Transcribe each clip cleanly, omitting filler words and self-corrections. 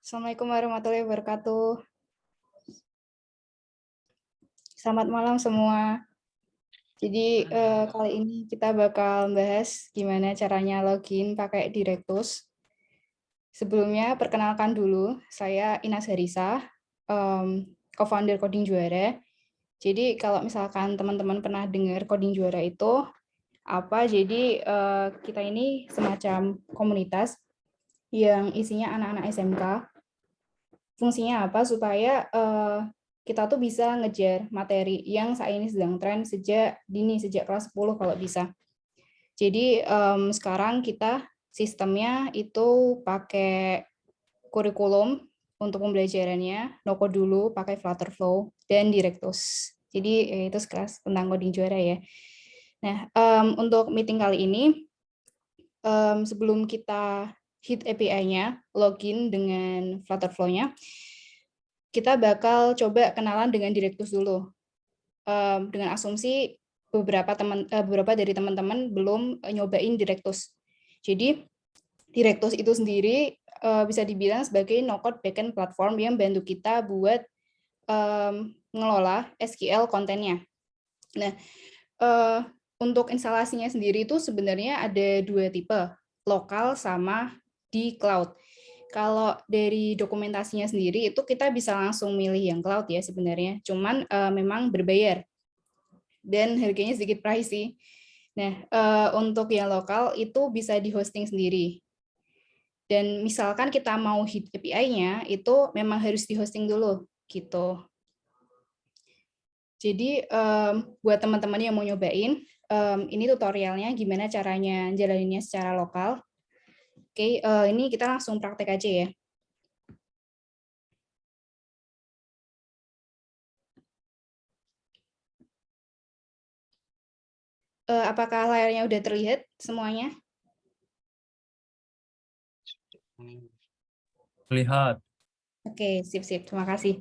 Assalamualaikum warahmatullahi wabarakatuh. Selamat malam semua. Jadi kali ini kita bakal bahas gimana caranya login pakai Directus. Sebelumnya perkenalkan dulu, saya Inas Harisa, co-founder Coding Juara. Jadi kalau misalkan teman-teman pernah dengar Coding Juara itu apa? Jadi kita ini semacam komunitas yang isinya anak-anak SMK. Fungsinya apa? Supaya kita tuh bisa ngejar materi yang saat ini sedang tren sejak dini, sejak kelas 10 kalau bisa. Jadi sekarang kita sistemnya itu pakai kurikulum untuk pembelajarannya, no-code dulu, pakai Flutterflow, dan Directus. Jadi itu sekelas tentang coding juara ya. Nah, untuk meeting kali ini, sebelum kita hit API-nya, login dengan Flutterflow-nya, kita bakal coba kenalan dengan Directus dulu. Dengan asumsi beberapa dari teman-teman belum nyobain Directus. Jadi Directus itu sendiri bisa dibilang sebagai no-code backend platform yang bantu kita buat mengelola SQL kontennya. Nah, untuk instalasinya sendiri itu sebenarnya ada dua tipe, lokal sama di cloud. Kalau dari dokumentasinya sendiri itu kita bisa langsung milih yang cloud ya sebenarnya, cuman memang berbayar dan harganya sedikit pricey. Nah, untuk yang lokal itu bisa di hosting sendiri. Dan misalkan kita mau hit API-nya itu memang harus di hosting dulu gitu. Jadi buat teman-teman yang mau nyobain, ini tutorialnya gimana caranya jalaninnya secara lokal. Oke, ini kita langsung praktek aja ya. Apakah layarnya udah terlihat semuanya? Lihat. Oke, sip-sip. Terima kasih.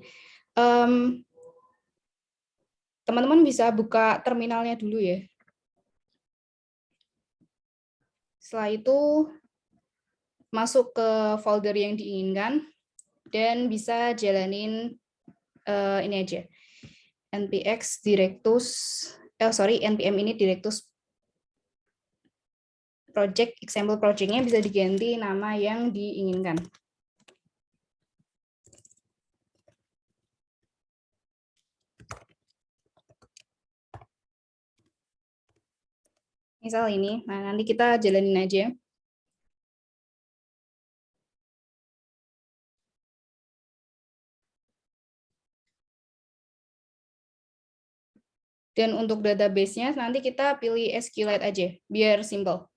Teman-teman bisa buka terminalnya dulu ya. Setelah itu masuk ke folder yang diinginkan dan bisa jalanin ini aja. npx directus npm ini directus project, example project-nya bisa diganti nama yang diinginkan. Misal ini, nah nanti kita jalanin aja. Dan untuk database-nya nanti kita pilih SQLite aja, biar simple.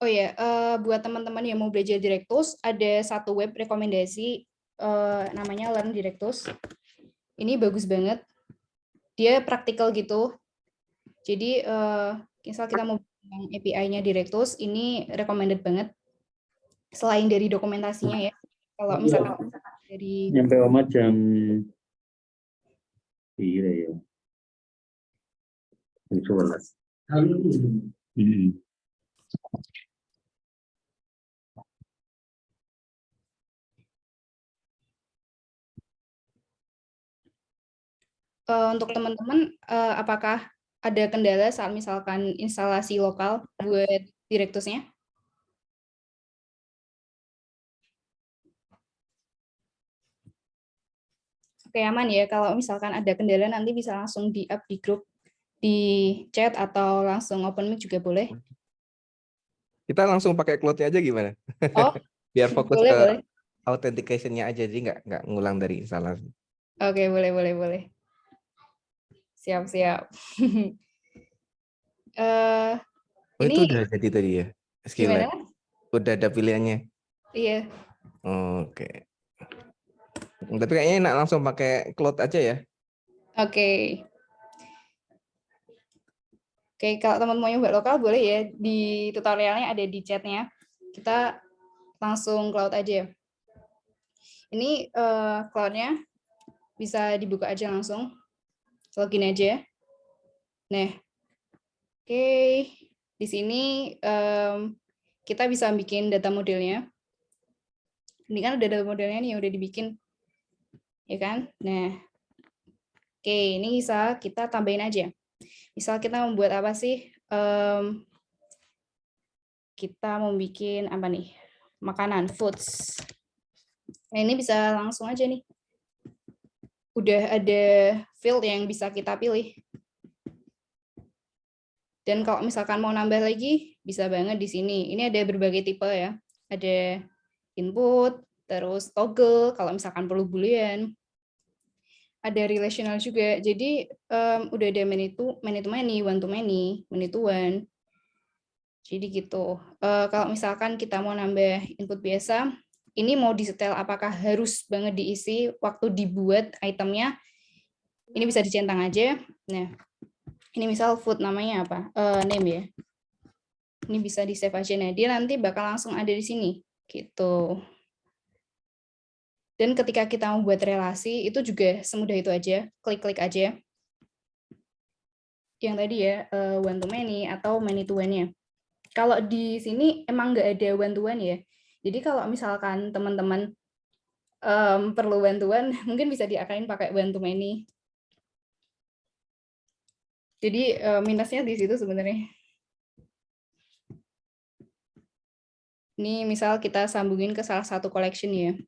Oh ya, buat teman-teman yang mau belajar Directus, ada satu web rekomendasi namanya Learn Directus. Ini bagus banget. Dia praktikal gitu. Jadi, misal kita mau bilang API-nya Directus, ini recommended banget. Selain dari dokumentasinya ya. Kalau misalkan dari nyampe Oma jam iya ya. Jam 11. untuk teman-teman, apakah ada kendala saat misalkan instalasi lokal buat Directus-nya? Oke, aman ya. Kalau misalkan ada kendala nanti bisa langsung di-up di grup, di chat, atau langsung open mic juga boleh. Kita langsung pakai cloud-nya aja gimana? Oh, Biar fokus boleh, ke boleh. authentication-nya aja, jadi nggak ngulang dari instalasi. Oke, boleh. Siap. Oh, Ini itu udah jadi tadi ya? gimana? SQLite. Udah ada pilihannya? Iya. Oke. Tapi kayaknya enak langsung pakai cloud aja ya? Oke. Oke, kalau teman mau nyoba lokal boleh ya, di tutorialnya ada di chatnya. Kita langsung cloud aja. Ini cloud-nya bisa dibuka aja langsung. Login aja. Nah, oke. Di sini kita bisa bikin data modelnya. Ini kan udah data modelnya nih, udah dibikin. Ya kan? Nah, oke, ini bisa kita tambahin aja. Misal kita membuat apa sih? Kita mau bikin apa nih? Makanan, foods. Nah, ini bisa langsung aja nih. Udah ada field yang bisa kita pilih. Dan kalau misalkan mau nambah lagi, bisa banget di sini. Ini ada berbagai tipe ya. Ada input, terus toggle, kalau misalkan perlu boolean. Ada relational juga. Jadi udah ada many to many, one to many, many to one. Jadi gitu. Kalau misalkan kita mau nambah input biasa, ini mau disetel apakah harus banget diisi waktu dibuat itemnya. Ini bisa dicentang aja. Nah, ini misal food namanya apa? Name ya. Ini bisa di save aja. Nah, dia nanti bakal langsung ada di sini. Gitu. Dan ketika kita membuat relasi, itu juga semudah itu aja. Klik-klik aja. Yang tadi ya, one to many atau many to one-nya. Kalau di sini emang nggak ada one to one ya. Jadi kalau misalkan teman-teman perlu bantuan, mungkin bisa diakalin pakai one to many. Jadi minusnya di situ sebenarnya. Ini misal kita sambungin ke salah satu collection ya.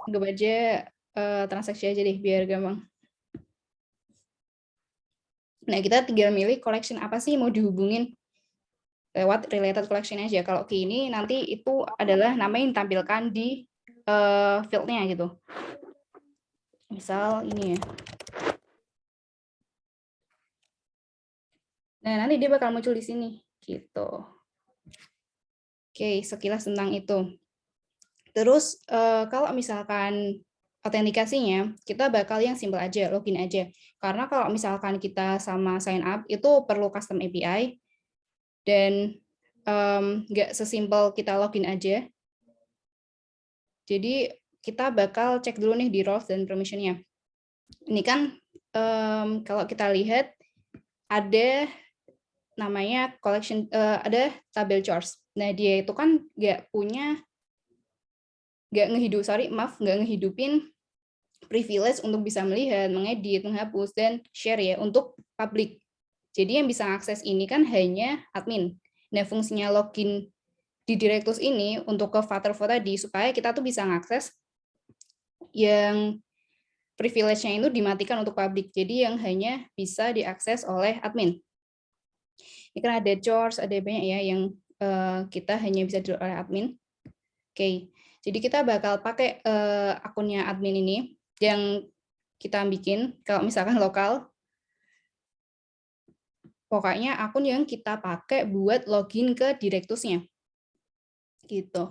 Anggap aja transaksi aja deh, biar gampang. Nah, kita tinggal milih collection apa sih mau dihubungin lewat related collection aja. Kalau ke ini nanti itu adalah nama yang ditampilkan di field-nya gitu. Misal ini ya. Nah, nanti dia bakal muncul di sini gitu. Oke, sekilas tentang itu. Terus kalau misalkan autentikasinya, kita bakal yang simple aja, login aja. Karena kalau misalkan kita sama sign up, itu perlu custom API, dan nggak sesimpel kita login aja. Jadi kita bakal cek dulu nih di roles dan permission-nya. Ini kan kalau kita lihat ada namanya collection, ada tabel chores. Nah, dia itu kan nggak ngehidupin privilege untuk bisa melihat, mengedit, menghapus, dan share ya untuk publik. Jadi yang bisa akses ini kan hanya admin. Nah, fungsinya login di Directus ini untuk ke Flutterflow tadi, supaya kita tuh bisa mengakses yang privilege-nya itu dimatikan untuk publik. Jadi yang hanya bisa diakses oleh admin. Ini kan ada chores, ada banyak ya yang kita hanya bisa dilihat oleh admin. Oke, jadi kita bakal pakai akunnya admin ini yang kita bikin. Kalau misalkan lokal, pokoknya akun yang kita pakai buat login ke Directus-nya. Gitu.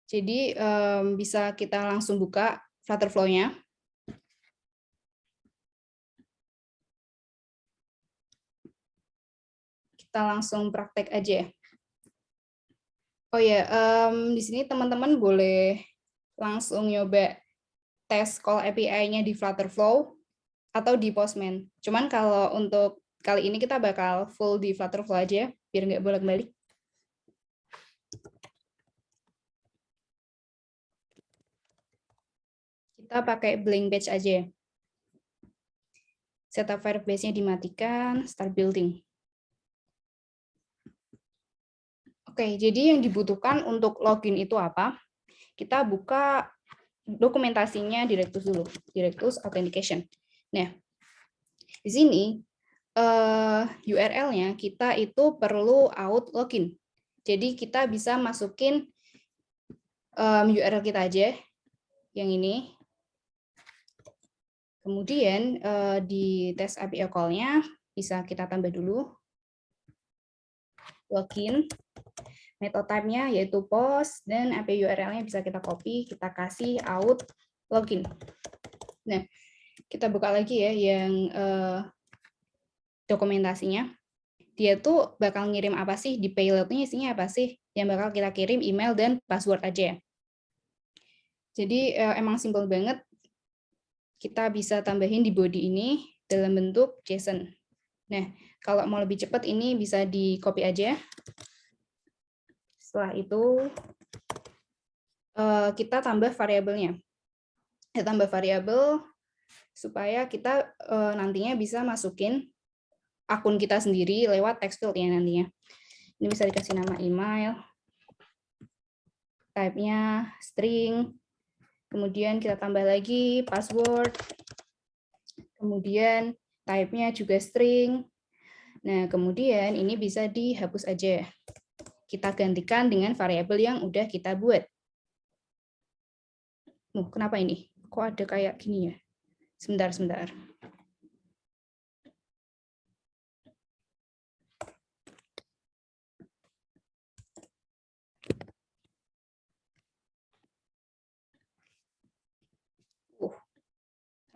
Jadi bisa kita langsung buka Flutterflow-nya. Kita langsung praktek aja. Oh ya, di sini teman-teman boleh langsung nyoba tes call API-nya di Flutterflow atau di Postman. Cuman kalau untuk kali ini kita bakal full di Flutterflow aja, biar nggak bolak-balik. Kita pakai blank batch aja. Setup Firebase-nya dimatikan, start building. Oke, jadi yang dibutuhkan untuk login itu apa? Kita buka dokumentasinya Directus dulu, Directus Authentication. Nah, di sini URL-nya kita itu perlu out login. Jadi kita bisa masukin URL kita aja, yang ini. Kemudian di tes API call-nya bisa kita tambah dulu login. Method type-nya yaitu post, dan API URL-nya bisa kita copy, kita kasih out login. Nah, kita buka lagi ya yang dokumentasinya. dia tuh bakal ngirim apa sih, di payload-nya isinya apa sih, yang bakal kita kirim email dan password aja. Jadi emang simpel banget, kita bisa tambahin di body ini dalam bentuk JSON. Nah, kalau mau lebih cepat ini bisa di copy aja. Setelah itu kita tambah variabelnya. Kita tambah variabel supaya kita nantinya bisa masukin akun kita sendiri lewat text field ya nantinya. Ini bisa dikasih nama email, type-nya string, kemudian kita tambah lagi password, kemudian type-nya juga string. Nah, kemudian ini bisa dihapus aja. Kita gantikan dengan variabel yang udah kita buat. Kenapa ini? Kok ada kayak gini ya? Sebentar, sebentar.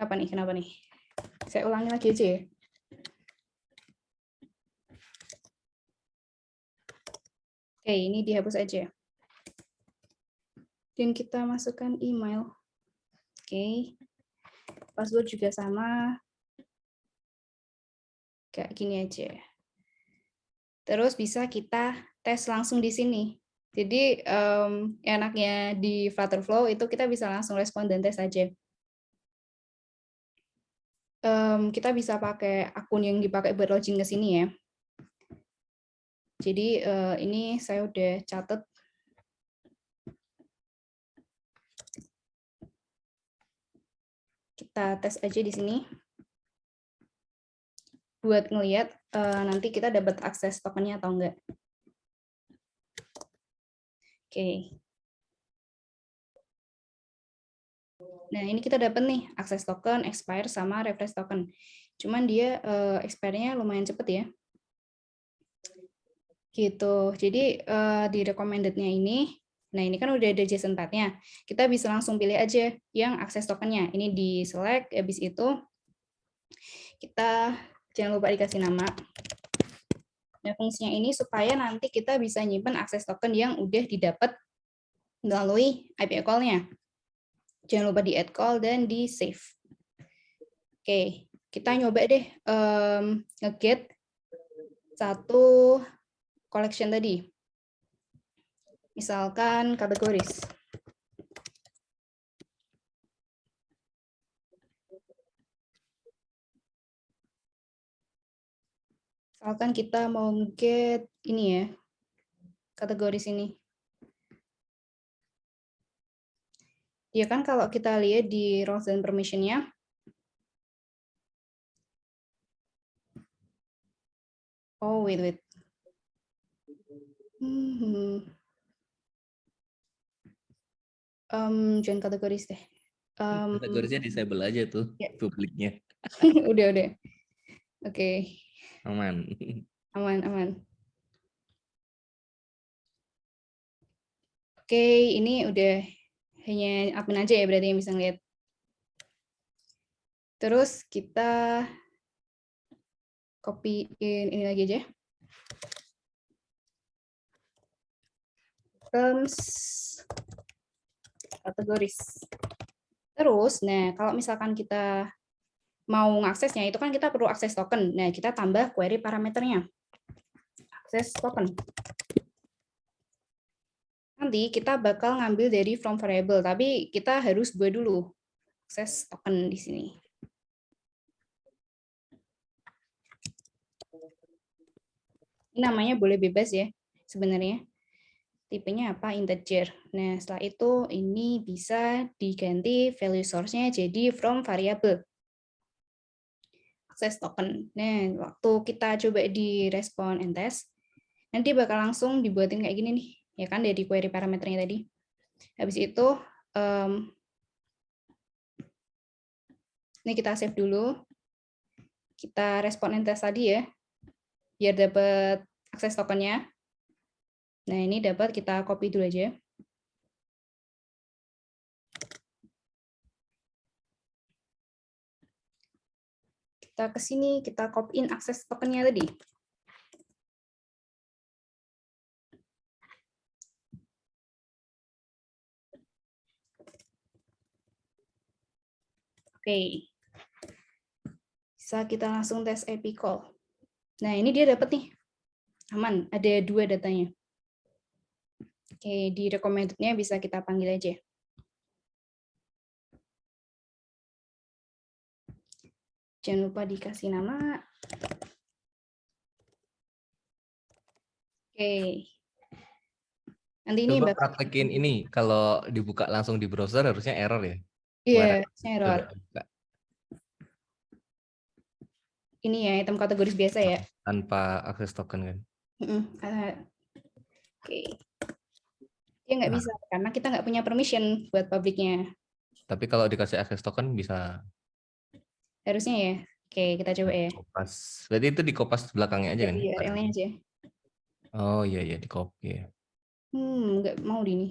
Kenapa nih? Kenapa nih? Saya ulangi lagi aja ya. Oke, ini dihapus aja. Dan kita masukkan email. Oke. Password juga sama. Kayak gini aja. Terus bisa kita tes langsung di sini. Jadi enaknya di Flutterflow itu kita bisa langsung respon dan tes aja. Kita bisa pakai akun yang dipakai buat login ke sini ya. Jadi ini saya udah catat. Kita tes aja di sini. Buat ngelihat nanti kita dapat akses tokennya atau enggak. Oke. Nah, ini kita dapat nih akses token, expire, sama refresh token. Cuman dia expire-nya lumayan cepet ya. Gitu. Jadi di recommended-nya ini, nah ini kan udah ada JSON path-nya. Kita bisa langsung pilih aja yang akses token-nya. Ini di select, habis itu kita jangan lupa dikasih nama. Nah, fungsinya ini supaya nanti kita bisa nyimpen akses token yang udah didapat melalui API call-nya. Jangan lupa di add call dan di save. Oke, kita nyoba deh nge-get satu collection tadi. Misalkan kategoris. Misalkan kita mau get ini ya, kategoris ini. Ya kan kalau kita lihat di roles dan permission-nya, oh wait. Jangan kategoris deh. Kategorisnya disable aja tuh ya. publiknya. Udah. Oke. Aman. Aman. Oke, ini udah hanya admin aja ya berarti yang bisa ngeliat. Terus kita copy-in ini lagi aja. Terms kategoris. Terus, nah kalau misalkan kita mau ngaksesnya, itu kan kita perlu akses token. Nah, kita tambah query parameternya. Akses token. Nanti kita bakal ngambil dari from variable, tapi kita harus buat dulu akses token di sini. Ini namanya boleh bebas ya, sebenarnya. Tipenya apa? Integer. Nah, setelah itu ini bisa diganti value source-nya jadi from variable. Akses token. Nah, waktu kita coba di respon and test, nanti bakal langsung dibuatin kayak gini nih, ya kan, dari query parameternya tadi. Habis itu, ini kita save dulu. Kita respon and test tadi ya, biar dapat akses tokennya. Nah, ini dapat, kita copy dulu aja. Kita ke sini, kita copy in akses tokennya tadi. Oke. Bisa kita langsung tes API call. Nah, ini dia dapat nih. Aman, ada 2 datanya. Oke, di recommended-nya bisa kita panggil aja. Jangan lupa dikasih nama. Oke. Nanti ini Coba bakal praktekin ini, kalau dibuka langsung di browser harusnya error ya. Iya, Kemarin error. coba buka Ini ya, item kategoris biasa ya. tanpa akses token kan. Oke. Dia nggak Nah. bisa, karena kita nggak punya permission buat publiknya. Tapi kalau dikasih akses token bisa Harusnya ya. Oke, kita coba ya. kopas. Berarti itu di kopas belakangnya aja kan? Di URL-nya aja. Oh iya iya di copy. Nggak mau di ini.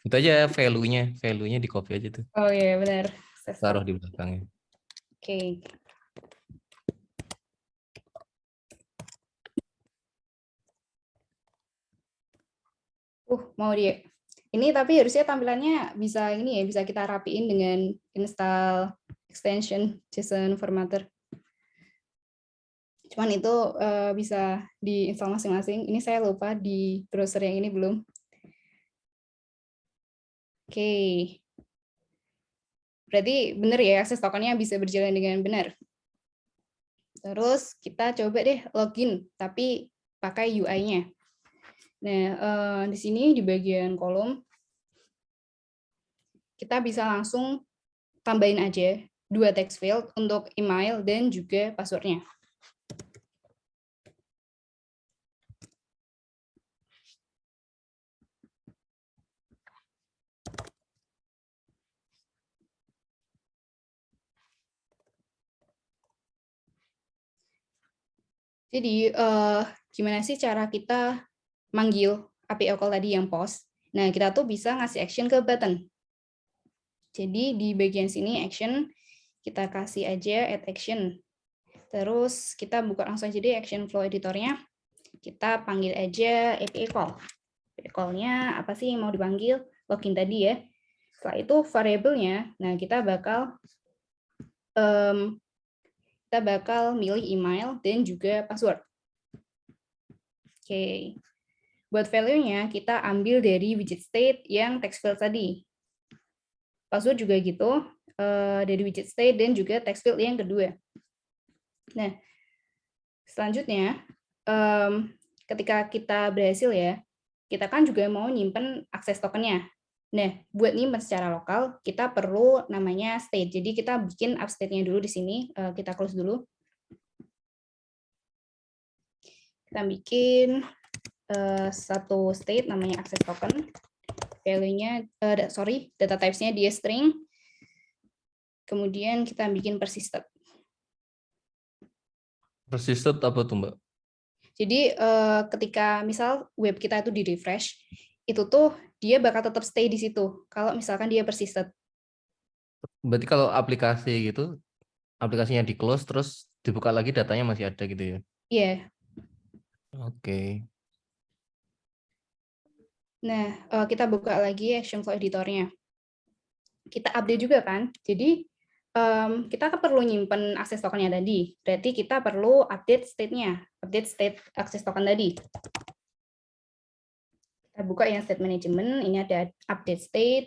Itu aja value-nya di copy aja tuh. Oh iya, benar. Taruh di belakangnya. Oke. Mau dia. Ini tapi harusnya tampilannya bisa ini ya, bisa kita rapiin dengan install extension JSON formatter. Cuman itu bisa diinstal masing-masing. Ini saya lupa di browser yang ini belum. Oke. Berarti benar ya, akses tokennya bisa berjalan dengan benar. Terus kita coba deh login, tapi pakai UI-nya. Nah, di sini di bagian kolom, kita bisa langsung tambahin aja 2 text field untuk email dan juga password-nya. Jadi, gimana sih cara kita manggil API call tadi yang post? Nah, kita tuh bisa ngasih action ke button. Jadi, di bagian sini action, kita kasih aja add action. Terus, kita buka langsung aja deh action flow editornya. Kita panggil aja API call. API call-nya apa sih yang mau dipanggil? Login tadi ya. Setelah itu variabelnya, nah kita bakal milih email dan juga password. Oke. Buat value-nya, kita ambil dari widget state yang text field tadi. Password juga gitu, dari widget state dan juga text field yang kedua. Nah, selanjutnya, ketika kita berhasil ya, kita kan juga mau nyimpen akses tokennya. Nah, buat nyimpen secara lokal, kita perlu namanya state. Jadi kita bikin app state-nya dulu di sini, kita close dulu. Kita bikin satu state namanya access token. Value-nya, data types-nya dia string. Kemudian kita bikin persisted. Persisted apa tuh Mbak? Jadi ketika misal web kita itu di refresh, itu tuh dia bakal tetap stay di situ. Kalau misalkan dia persisted. Berarti kalau aplikasi gitu, aplikasinya di close terus dibuka lagi datanya masih ada gitu ya? Iya. Oke. Nah, kita buka lagi action flow editornya. Kita update juga kan. Jadi kita kan perlu nyimpen akses tokennya tadi. Berarti kita perlu update state-nya, update state akses token tadi. Kita buka yang state management, ini ada update state.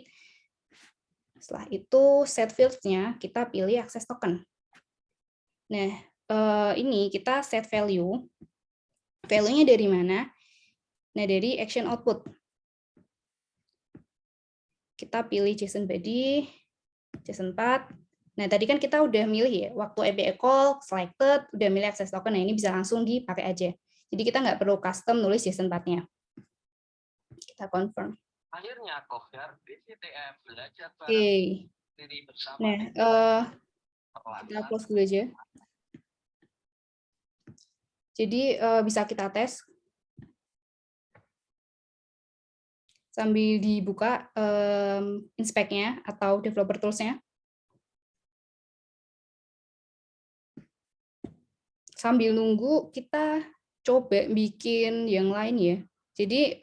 Setelah itu set fields-nya kita pilih akses token. Nah, ini kita set value. Value-nya dari mana? Nah, dari action output. Kita pilih JSON body, JSON path. Nah, tadi kan kita udah milih ya, waktu API call, selected, udah milih akses token, nah ini bisa langsung dipakai aja. Jadi kita nggak perlu custom nulis JSON path-nya. Kita confirm. Akhirnya Cover BCTM belajar Oke. Nah, kita close dulu aja. Jadi bisa kita tes sambil dibuka inspect-nya atau developer tools-nya. Sambil nunggu kita coba bikin yang lain ya. Jadi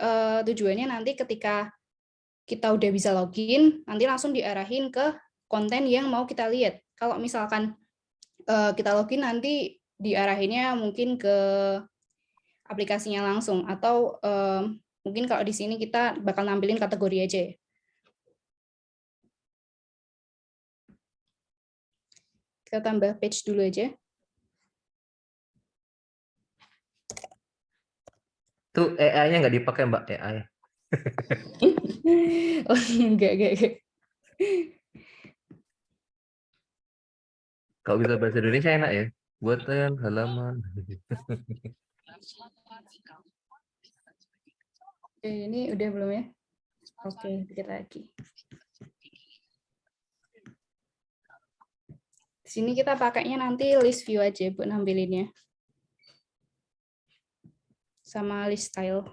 tujuannya nanti ketika kita udah bisa login, nanti langsung diarahin ke konten yang mau kita lihat. kalau misalkan kita login nanti diarahinnya mungkin ke aplikasinya langsung, atau mungkin kalau di sini kita bakal nampilin kategori aja ya. Kita tambah page dulu aja. Tuh AI-nya nggak dipakai Mbak, AI. Oh, enggak. Kalau bisa bahasa Indonesia enak ya. Buatan halaman. Ini udah belum ya? Oke, dikit lagi. Di sini kita pakainya nanti list view aja buat nampilinnya. Sama list style.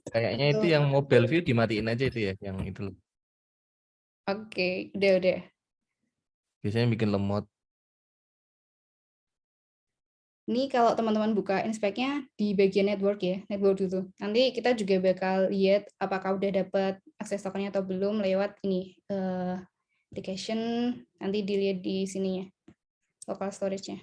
Kayaknya itu yang mobile view dimatiin aja itu ya, yang itu loh. Oke, udah. Biasanya bikin lemot. Ini kalau teman-teman buka inspect-nya di bagian network ya, network itu. Nanti kita juga bakal lihat apakah udah dapat akses tokennya atau belum lewat ini application. Nanti dilihat di sininya, local storage-nya.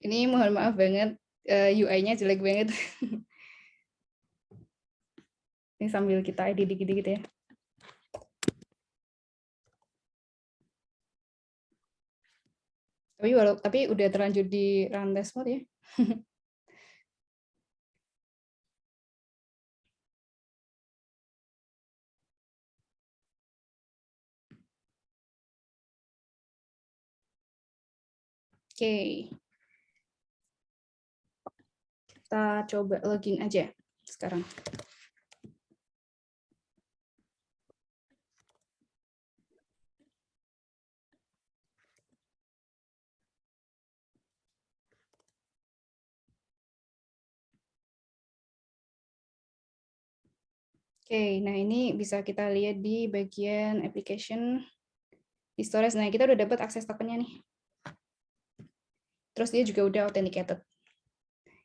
Ini mohon maaf banget, UI-nya jelek banget. Ini sambil kita edit dikit-dikit ya. Tapi udah terlanjur di run test mode ya. Oke. Kita coba login aja sekarang. Oke, nah ini bisa kita lihat di bagian application di storage. Nah, kita udah dapat akses tokennya nih. Terus dia juga udah authenticated.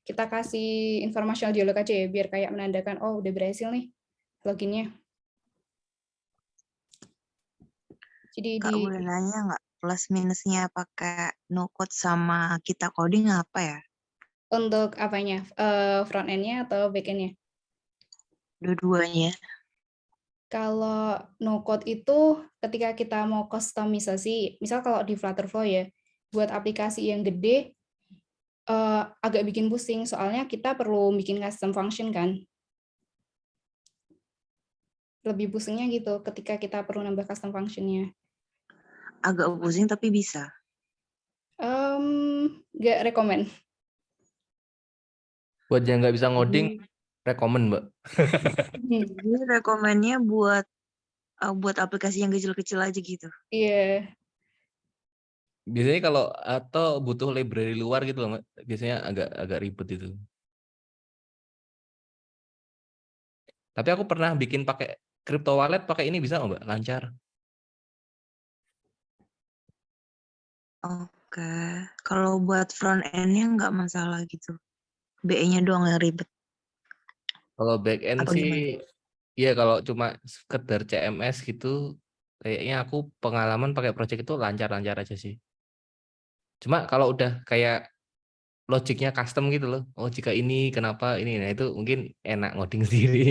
Kita kasih informational dialog aja ya, biar kayak menandakan, oh udah berhasil nih loginnya. Jadi Kak, boleh nanya nggak plus minusnya pakai no code sama kita coding apa ya? untuk apanya? Front end-nya atau back end-nya? Dua-duanya. Kalau no code itu ketika kita mau customisasi, misal kalau di Flutterflow ya, buat aplikasi yang gede agak bikin pusing, soalnya kita perlu bikin custom function kan. Lebih pusingnya gitu ketika kita perlu nambah custom function-nya. Agak pusing tapi bisa. Nggak rekomen. Buat yang nggak bisa ngoding, rekomen Mbak. Ini rekomennya buat aplikasi yang kecil-kecil aja gitu. Iya. Biasanya kalau atau butuh library luar gitu loh Mbak. Biasanya agak ribet itu. Tapi aku pernah bikin pakai crypto wallet pakai ini bisa nggak Mbak? Lancar. Oke. Kalau buat front end-nya nggak masalah gitu. BE-nya doang yang ribet. Kalau back end Apa sih, gimana? ya kalau cuma sekedar CMS gitu, kayaknya aku pengalaman pakai project itu lancar-lancar aja sih. Cuma kalau udah kayak logiknya custom gitu loh, oh jika ini kenapa ini, nah itu mungkin enak ngoding sendiri.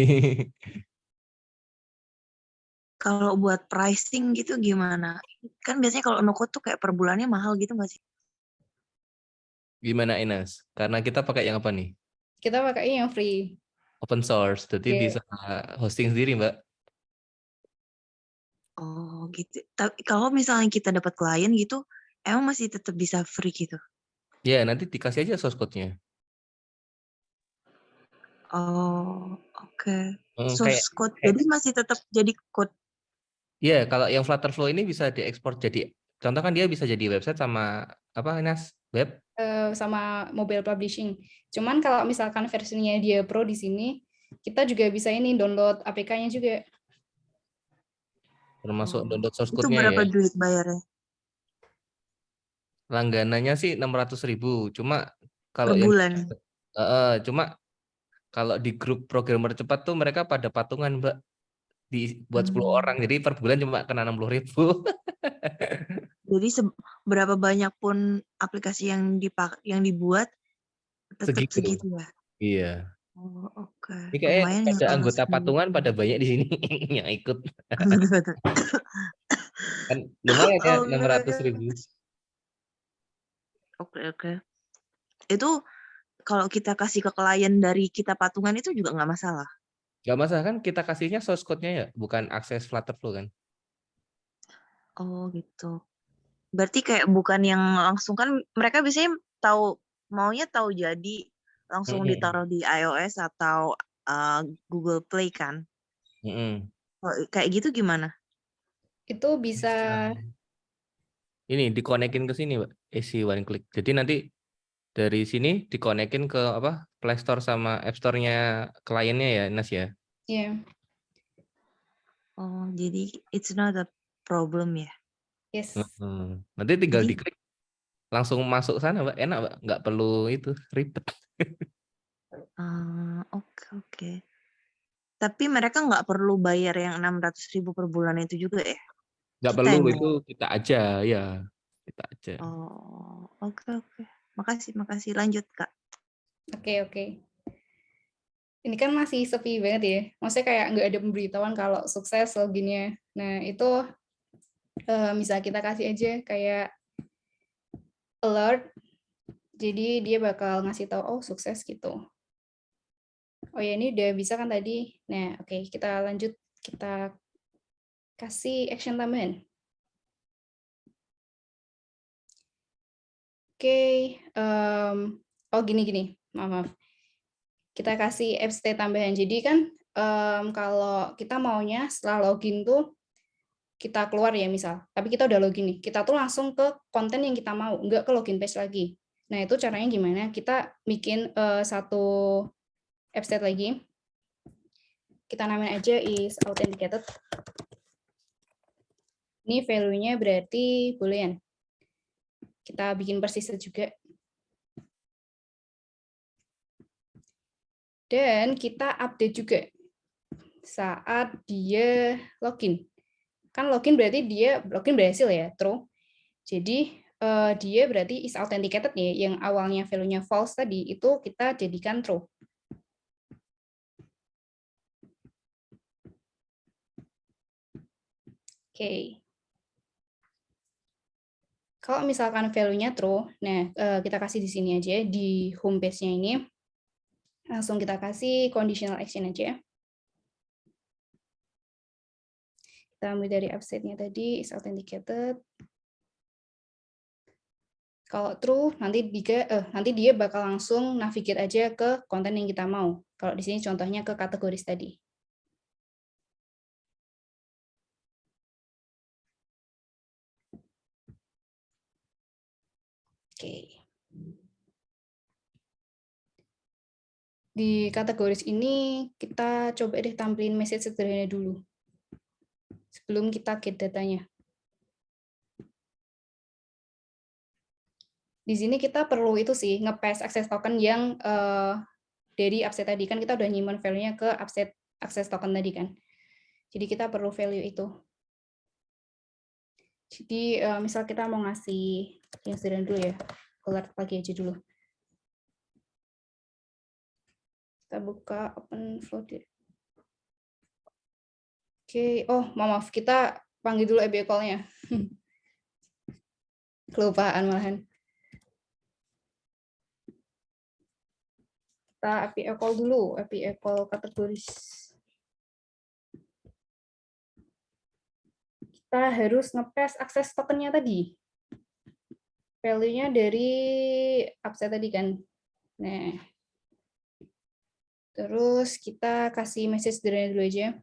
Kalau buat pricing gitu gimana? Kan biasanya kalau no code tuh kayak per bulannya mahal gitu nggak sih? Gimana Ines? Karena kita pakai yang apa nih? Kita pakai yang free. Open source, jadi Oke. bisa hosting sendiri, Mbak. Oh gitu. Tapi kalau misalnya kita dapat klien gitu, emang masih tetap bisa free gitu? Ya, nanti dikasih aja source code-nya. Oh, oke. Kayak Source code, jadi masih tetap jadi code. ya, kalau yang Flutterflow ini bisa diekspor jadi, contoh kan dia bisa jadi website sama apa, Nas? Web? Sama mobile publishing. Cuman kalau misalkan versinya dia Pro di sini, kita juga bisa ini download APK-nya juga. Termasuk download source Itu code-nya berapa ya. duit bayarnya? Langganannya sih 600.000. Cuma Per kalau yang bulan? cuma kalau di grup programmer cepat tuh mereka pada patungan, Mbak. Buat 10 orang. Jadi per bulan cuma kena 60.000. Jadi berapa banyak pun aplikasi yang dibuat, tetap Segitu. segitu ya? Iya. Oh, oke. Ini kayaknya Lumayan ya pada kalau anggota segitu. patungan pada banyak di sini yang ikut. Kan lumayan ya, 600.000. Oke. Itu kalau kita kasih ke klien dari kita patungan itu juga nggak masalah? Gak masalah kan kita kasihnya source code-nya ya, bukan akses Flutterflow kan. Oh gitu. Berarti kayak bukan yang langsung, kan mereka biasanya maunya tahu jadi langsung Mm-mm. ditaruh di iOS atau Google Play kan. Mm-mm. Kayak gitu gimana? Itu bisa Ini dikonekin ke sini, Mbak. Isi one click. Jadi nanti dari sini dikonekin ke apa? Play Store sama App Store-nya kliennya ya, Nas ya. ya. Oh, jadi it's not a problem ya. Yes. Nanti tinggal Jadi diklik langsung masuk sana, Mbak. Enak, Mbak. Nggak perlu itu ribet. oke. Tapi mereka nggak perlu bayar yang 600.000 per bulan itu juga ya? Nggak Kita perlu, yang itu kita aja ya. Kita aja. Oh, oke. Makasih. Lanjut, Kak. Oke. Ini kan masih sepi banget ya. Maksudnya kayak nggak ada pemberitahuan kalau sukses loginnya. Nah, itu bisa kita kasih aja kayak alert. Jadi dia bakal ngasih tahu, oh sukses gitu. Oh ya, ini udah bisa kan tadi. Nah, oke, kita lanjut. Kita kasih action tambahan. Oke, oh gini. Maaf. Kita kasih app state tambahan. Jadi kan kalau kita maunya setelah login tuh kita keluar ya misal, tapi kita udah login nih, kita tuh langsung ke konten yang kita mau, nggak ke login page lagi. Nah itu caranya gimana? Kita bikin satu app state lagi, kita namain aja is authenticated. Ini value-nya berarti boolean. Kita bikin persistent juga. Dan kita update juga saat dia login. Kan login berarti dia login berhasil ya, true. Jadi dia berarti is authenticated ya, yang awalnya value-nya false tadi itu kita jadikan true. Oke. Kalau misalkan value-nya true, nah kita kasih di sini aja di home page-nya ini. Langsung kita kasih conditional action aja. Kita ambil dari upstate-nya tadi is authenticated. Kalau true, nanti dia bakal langsung navigate aja ke konten yang kita mau. Kalau di sini contohnya ke kategoris tadi. Oke. Di kategoris ini kita coba deh tampilin message sederhana dulu sebelum kita get datanya. Di sini kita perlu itu sih nge-paste access token yang dari upstate tadi, kan kita udah nyimpan value-nya ke upstate access token tadi kan. Jadi kita perlu value itu. Jadi misal kita mau ngasih yang sederhana dulu ya, alert lagi aja dulu. Kita buka open float. Oke, oh maaf, kita panggil dulu ABI call-nya. Kelupaan malahan. Kita API equal dulu, API equal kategoris. Kita harus nge-pass akses tokennya tadi. Value-nya dari upset tadi kan. Nah, terus kita kasih message dari dulu aja.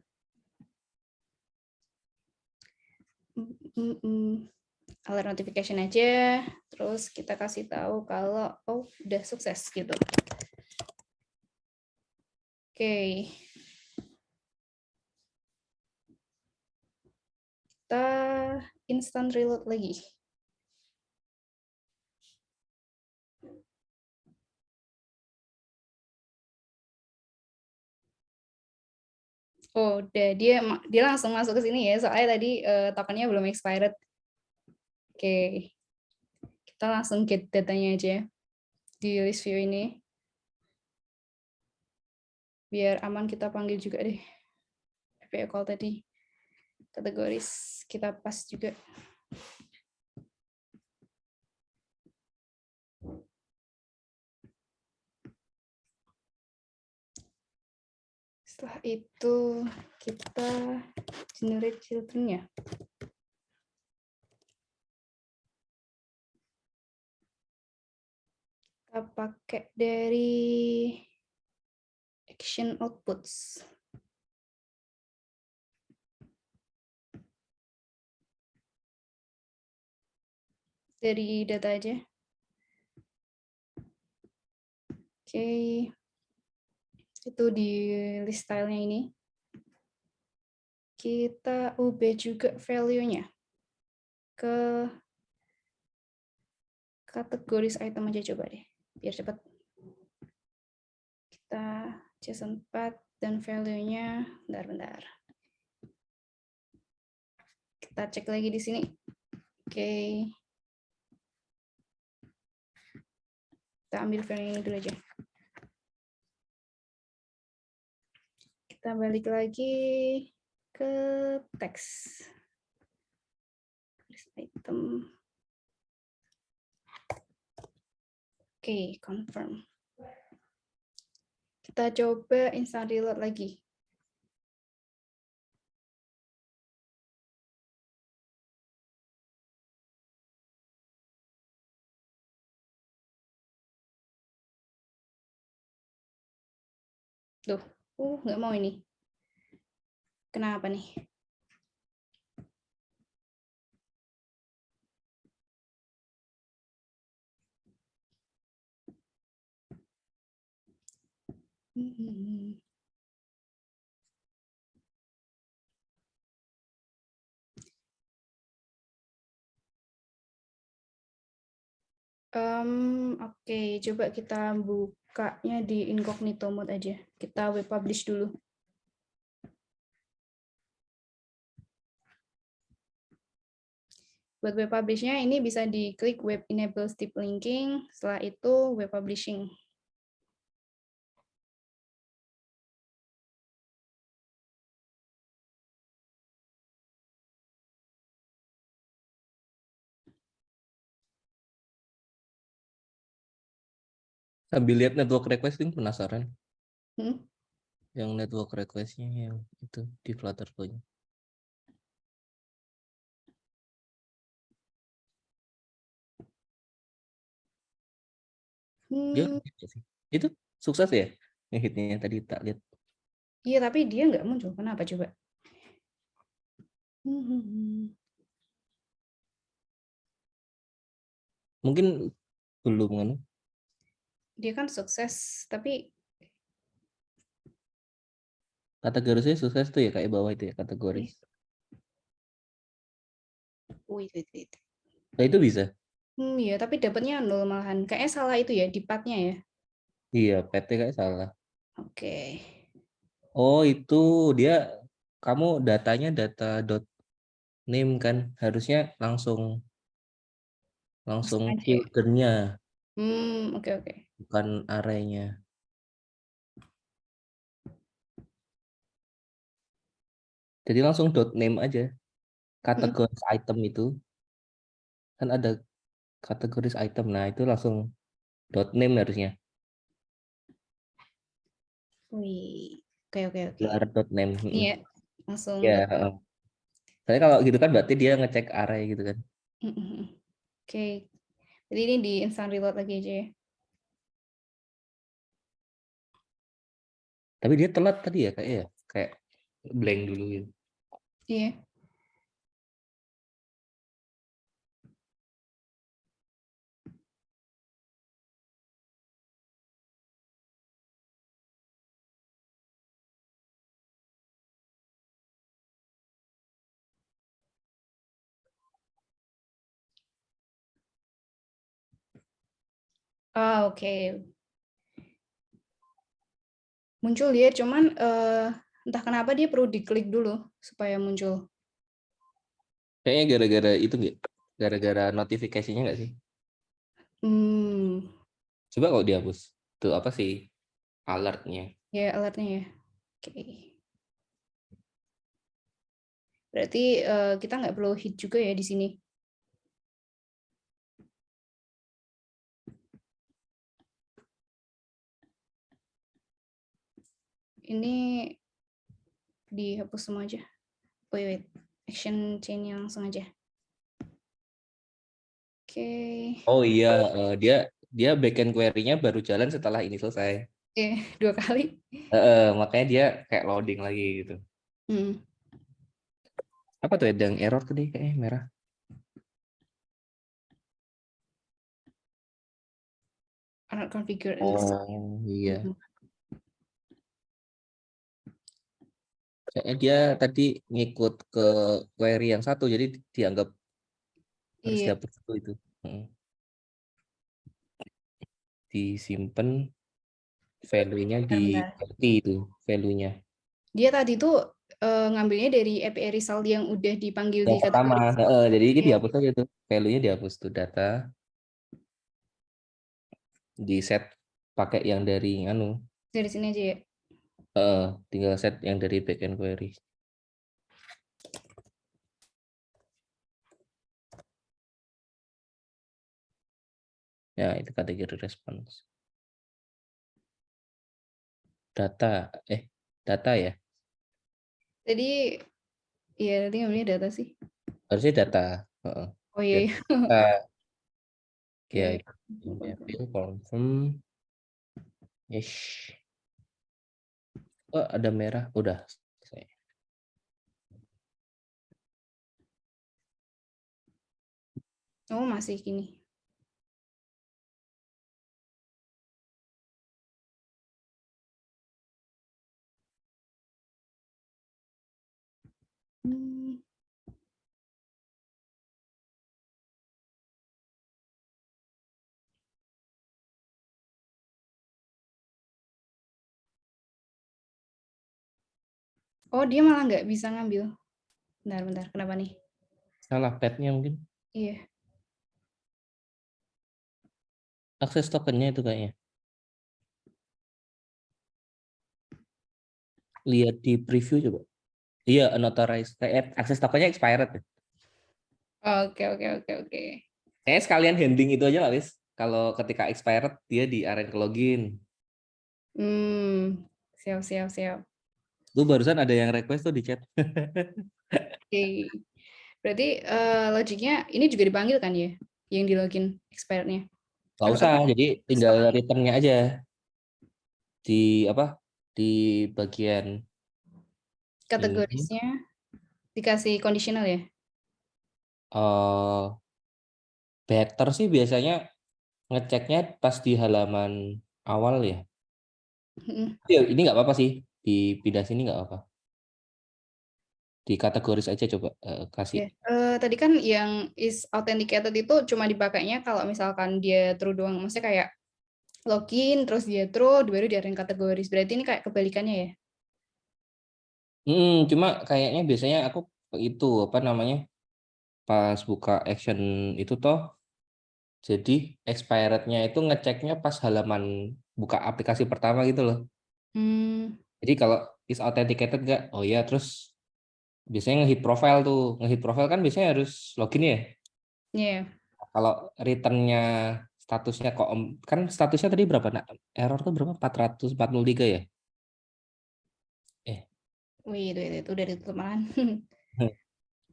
Alert notification aja. Terus kita kasih tahu kalau oh udah sukses gitu. Oke. Kita instant reload lagi. Oh, udah dia langsung masuk ke sini ya, soalnya tadi tokennya belum expired. Oke. Kita langsung get datanya aja di list view ini. Biar aman kita panggil juga deh. API call tadi. Kategoris kita pas juga. Setelah itu kita generate children-nya. Kita pakai dari action outputs. Dari data aja. Oke. Itu di list style-nya ini. Kita ubah juga value-nya ke kategoris item aja coba deh, biar cepat. Kita JSON path dan value-nya, bentar. Kita cek lagi di sini. Oke. Kita ambil value ini dulu aja. Kita balik lagi ke teks. Item. Oke, confirm. Kita coba instant reload lagi. Tuh, nggak mau ini. Kenapa nih? Oke, coba kita bukanya di incognito mode aja. Kita web publish dulu. Buat web publish-nya ini bisa diklik web enable steep linking, setelah itu web publishing. Sambil lihat network request ini penasaran. Hmm? Yang network request-nya yang itu di Flutterflow-nya. Dia itu sukses ya? Yang hitnya tadi tak lihat. Iya, tapi dia nggak muncul. Kenapa coba? Mungkin belum kan? Dia kan sukses, tapi Kategorisnya sukses tuh ya kayak bawah itu ya kategoris. wait. Nah itu bisa. Iya, tapi dapatnya 0 malahan. Kayaknya salah itu ya, di part-nya ya. Iya, PT kayak salah. Oke. Oh, itu dia kamu datanya data .name kan harusnya langsung Aja. children-nya Oke. bukan array-nya. Jadi langsung .name aja. Kategoris item itu kan ada kategoris item. Nah, itu langsung .name harusnya. Wih, oke oke oke. Alert.name. Iya, langsung. Ya, soalnya kalau gitu kan berarti dia ngecek array gitu kan. Oke, jadi ini di instant reload lagi aja ya. Tapi dia telat tadi ya kayak kayak blank dulu gitu. Iya. Oke. Muncul dia, cuman entah kenapa dia perlu diklik dulu supaya muncul. Kayaknya gara-gara itu nggak? Gara-gara notifikasinya nggak sih? Coba kalau dihapus. Tuh apa sih alertnya? Ya alertnya ya. Oke. Berarti kita nggak perlu hit juga ya di sini. Ini dihapus semua aja. Wait. Action chain-nya langsung aja. Oke. Oh iya, dia backend query-nya baru jalan setelah ini selesai. Oke, 2 kali. Makanya dia kayak loading lagi gitu. Apa tuh ada yang error tadi kayaknya merah. Not configured. Oh iya. Kayaknya dia tadi ngikut ke query yang satu, jadi dianggap harus Iya. dihapus dulu itu. Disimpan value-nya di ganti itu value-nya. Dia tadi tuh ngambilnya dari API result yang udah dipanggil Yang di pertama, kategori. jadi ini Iya. dihapus aja tuh. Value-nya dihapus tuh data. Di set pakai yang dari anu. Dari sini aja ya. Tinggal set yang dari backend query. Ya, itu kategori response. Data ya. Jadi iya tadi ngambilnya data sih. Harusnya data. Oh iya. Ya, Oke. confirm. Yes. Oh, ada merah. Udah. Oh, masih gini. Oh, dia malah nggak bisa ngambil. Bentar. Kenapa nih? Salah pad-nya mungkin. Iya. Akses tokennya itu kayaknya. Lihat di preview coba. Iya, unauthorized. Akses tokennya expired. Oke. Kayaknya sekalian handling itu aja lah, Lis. Kalau ketika expired, dia di arrange ke login. Siap. Lu barusan ada yang request tuh di chat. Oke. Berarti logiknya ini juga dipanggil kan ya? Yang di login expirednya. Gak usah, jadi tinggal return-nya aja. Di apa? Di bagian Kategorisnya dikasih conditional ya? Better sih biasanya ngeceknya pas di halaman awal ya. Ya, ini nggak apa-apa sih. Dipindah sini nggak apa-apa. Di kategoris aja coba kasih. Tadi kan yang is authenticated itu cuma dipakainya kalau misalkan dia true doang. Maksudnya kayak login, terus dia true, baru dia rank kategoris. Berarti ini kayak kebalikannya ya? Cuma kayaknya biasanya aku itu apa namanya pas buka action itu toh jadi expirednya itu ngeceknya pas halaman buka aplikasi pertama gitu loh. Jadi kalau is authenticated nggak? Oh ya, terus biasanya ngehit profile tuh. Ngehit profile kan biasanya harus login ya. Iya. Kalau returnnya statusnya kok kan statusnya tadi berapa? Nah, error tuh berapa? 443 ya? Wih, itu udah ditutup malahan.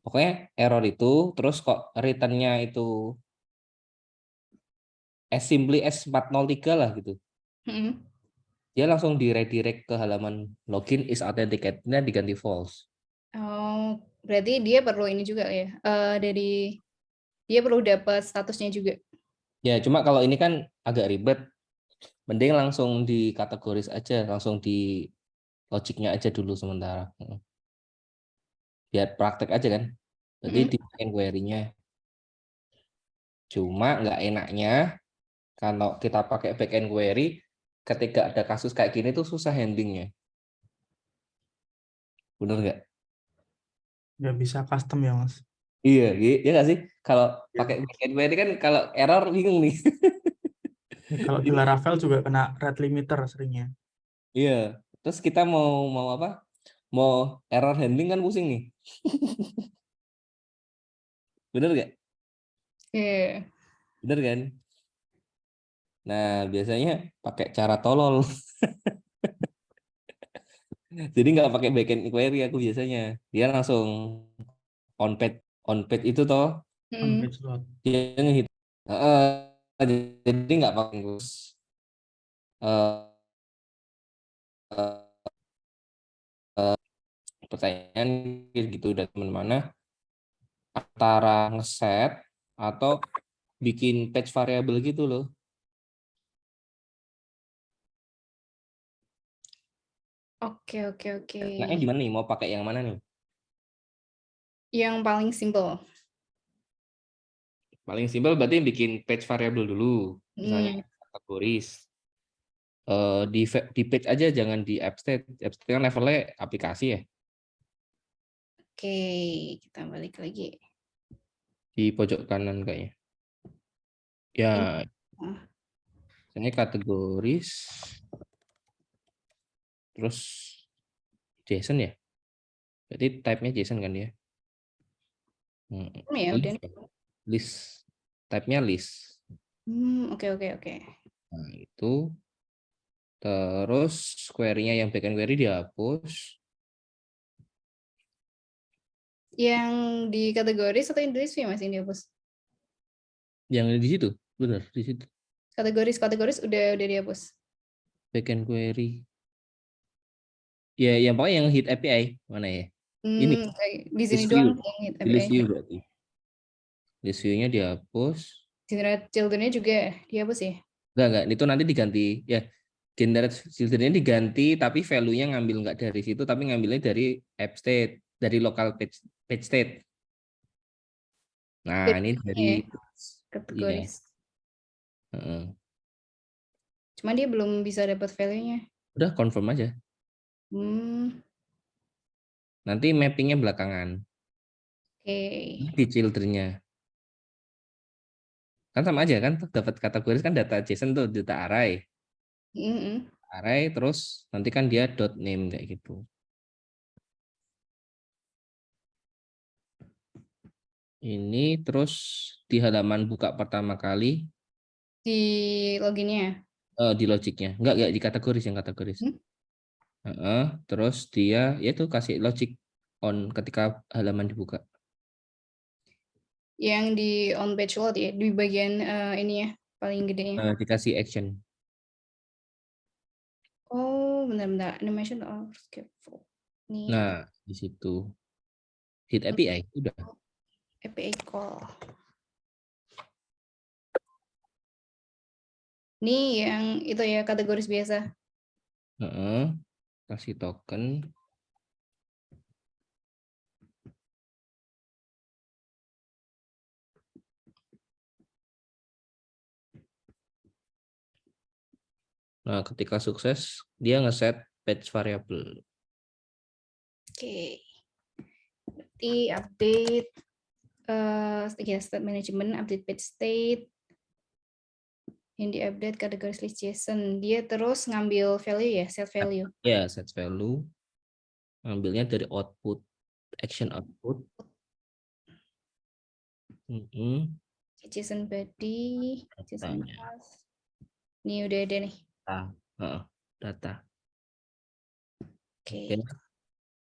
Pokoknya error itu, terus kok return-nya itu as simply as 403 lah gitu. Mm-mm. Dia langsung di redirect ke halaman login is authenticated-nya diganti false. Oh, berarti dia perlu ini juga ya. Dia perlu dapat statusnya juga. Ya, cuma kalau ini kan agak ribet. Mending langsung di kategoris aja, langsung di logiknya aja dulu sementara. Biar praktek aja kan. Jadi Mm-mm. di backend query-nya. Cuma nggak enaknya kalau kita pakai backend query, ketika ada kasus kayak gini tuh susah handlingnya. Bener nggak? Nggak bisa custom ya, Mas. Iya, iya nggak sih? Kalau Iya. pakai backend query kan kalau error bingung nih. Ya, kalau di Laravel juga kena rate limiter seringnya. Iya. Terus kita mau apa? Mau error handling kan pusing nih. Bener nggak? Iya. Bener kan? Nah, biasanya pakai cara tolol. Jadi nggak pakai backend query aku biasanya. Dia langsung on page itu toh On Mm-mm. page load. dia ngehit. Heeh, jadi nggak pakai terus eh, eh, pertanyaan gitu dari teman-mana antara ngeset atau bikin patch variable gitu loh. Oke. Enaknya gimana nih? Mau pakai yang mana nih? Yang paling simple. Paling simpel berarti bikin patch variable dulu. Misalnya Hmm. kategoris. Di page aja, jangan di app state. App state kan levelnya aplikasi ya. Oke, kita balik lagi. Di pojok kanan kayaknya. Ya, Ah, misalnya kategoris. Terus JSON ya. Berarti type-nya JSON kan dia. ya udah. List. Type-nya list. Oke. Nah, itu. Terus query-nya yang backend query dihapus. Yang di kategori atau in list view Mas ini dihapus? Yang di situ, benar di situ. Kategoris udah dihapus. Backend query. Ya, yang pokoknya yang hit API mana ya? Ini Di sini list view. doang yang hit Di list API. view berarti. List view-nya dihapus. Generate children-nya juga dihapus ya? Enggak, itu nanti diganti. Ya, generate children-nya diganti, tapi value-nya ngambil nggak dari situ, tapi ngambilnya dari app state, dari local page state. Nah, ini dari kategoris. Iya. Cuma dia belum bisa dapat value-nya. Udah confirm aja. Nanti mappingnya belakangan. Oke. Di children-nya. Kan sama aja kan, dapat kategoris kan data JSON tuh, data array. Array terus nanti kan dia dot name kayak gitu. Ini terus di halaman buka pertama kali. Di loginnya? Di logiknya. Enggak di kategoris, yang kategoris. Terus dia yaitu kasih logic on ketika halaman dibuka. Yang di on page load ya, di bagian ini ya, paling gedenya. Dikasih action. Oh, bentar. Animation of scaffold. Nah, di situ. Hit API, udah. API call. Ini yang itu ya, kategoris biasa. Kasih token. Nah, ketika sukses, dia ngeset patch variable. Oke. Berarti update state management, update page state. Yang di-update kategori list JSON. Dia terus ngambil value ya, set value. Ya, set value. Ngambilnya dari output, action output. JSON body, JSON class. Ini udah ada nih. Data. Oke.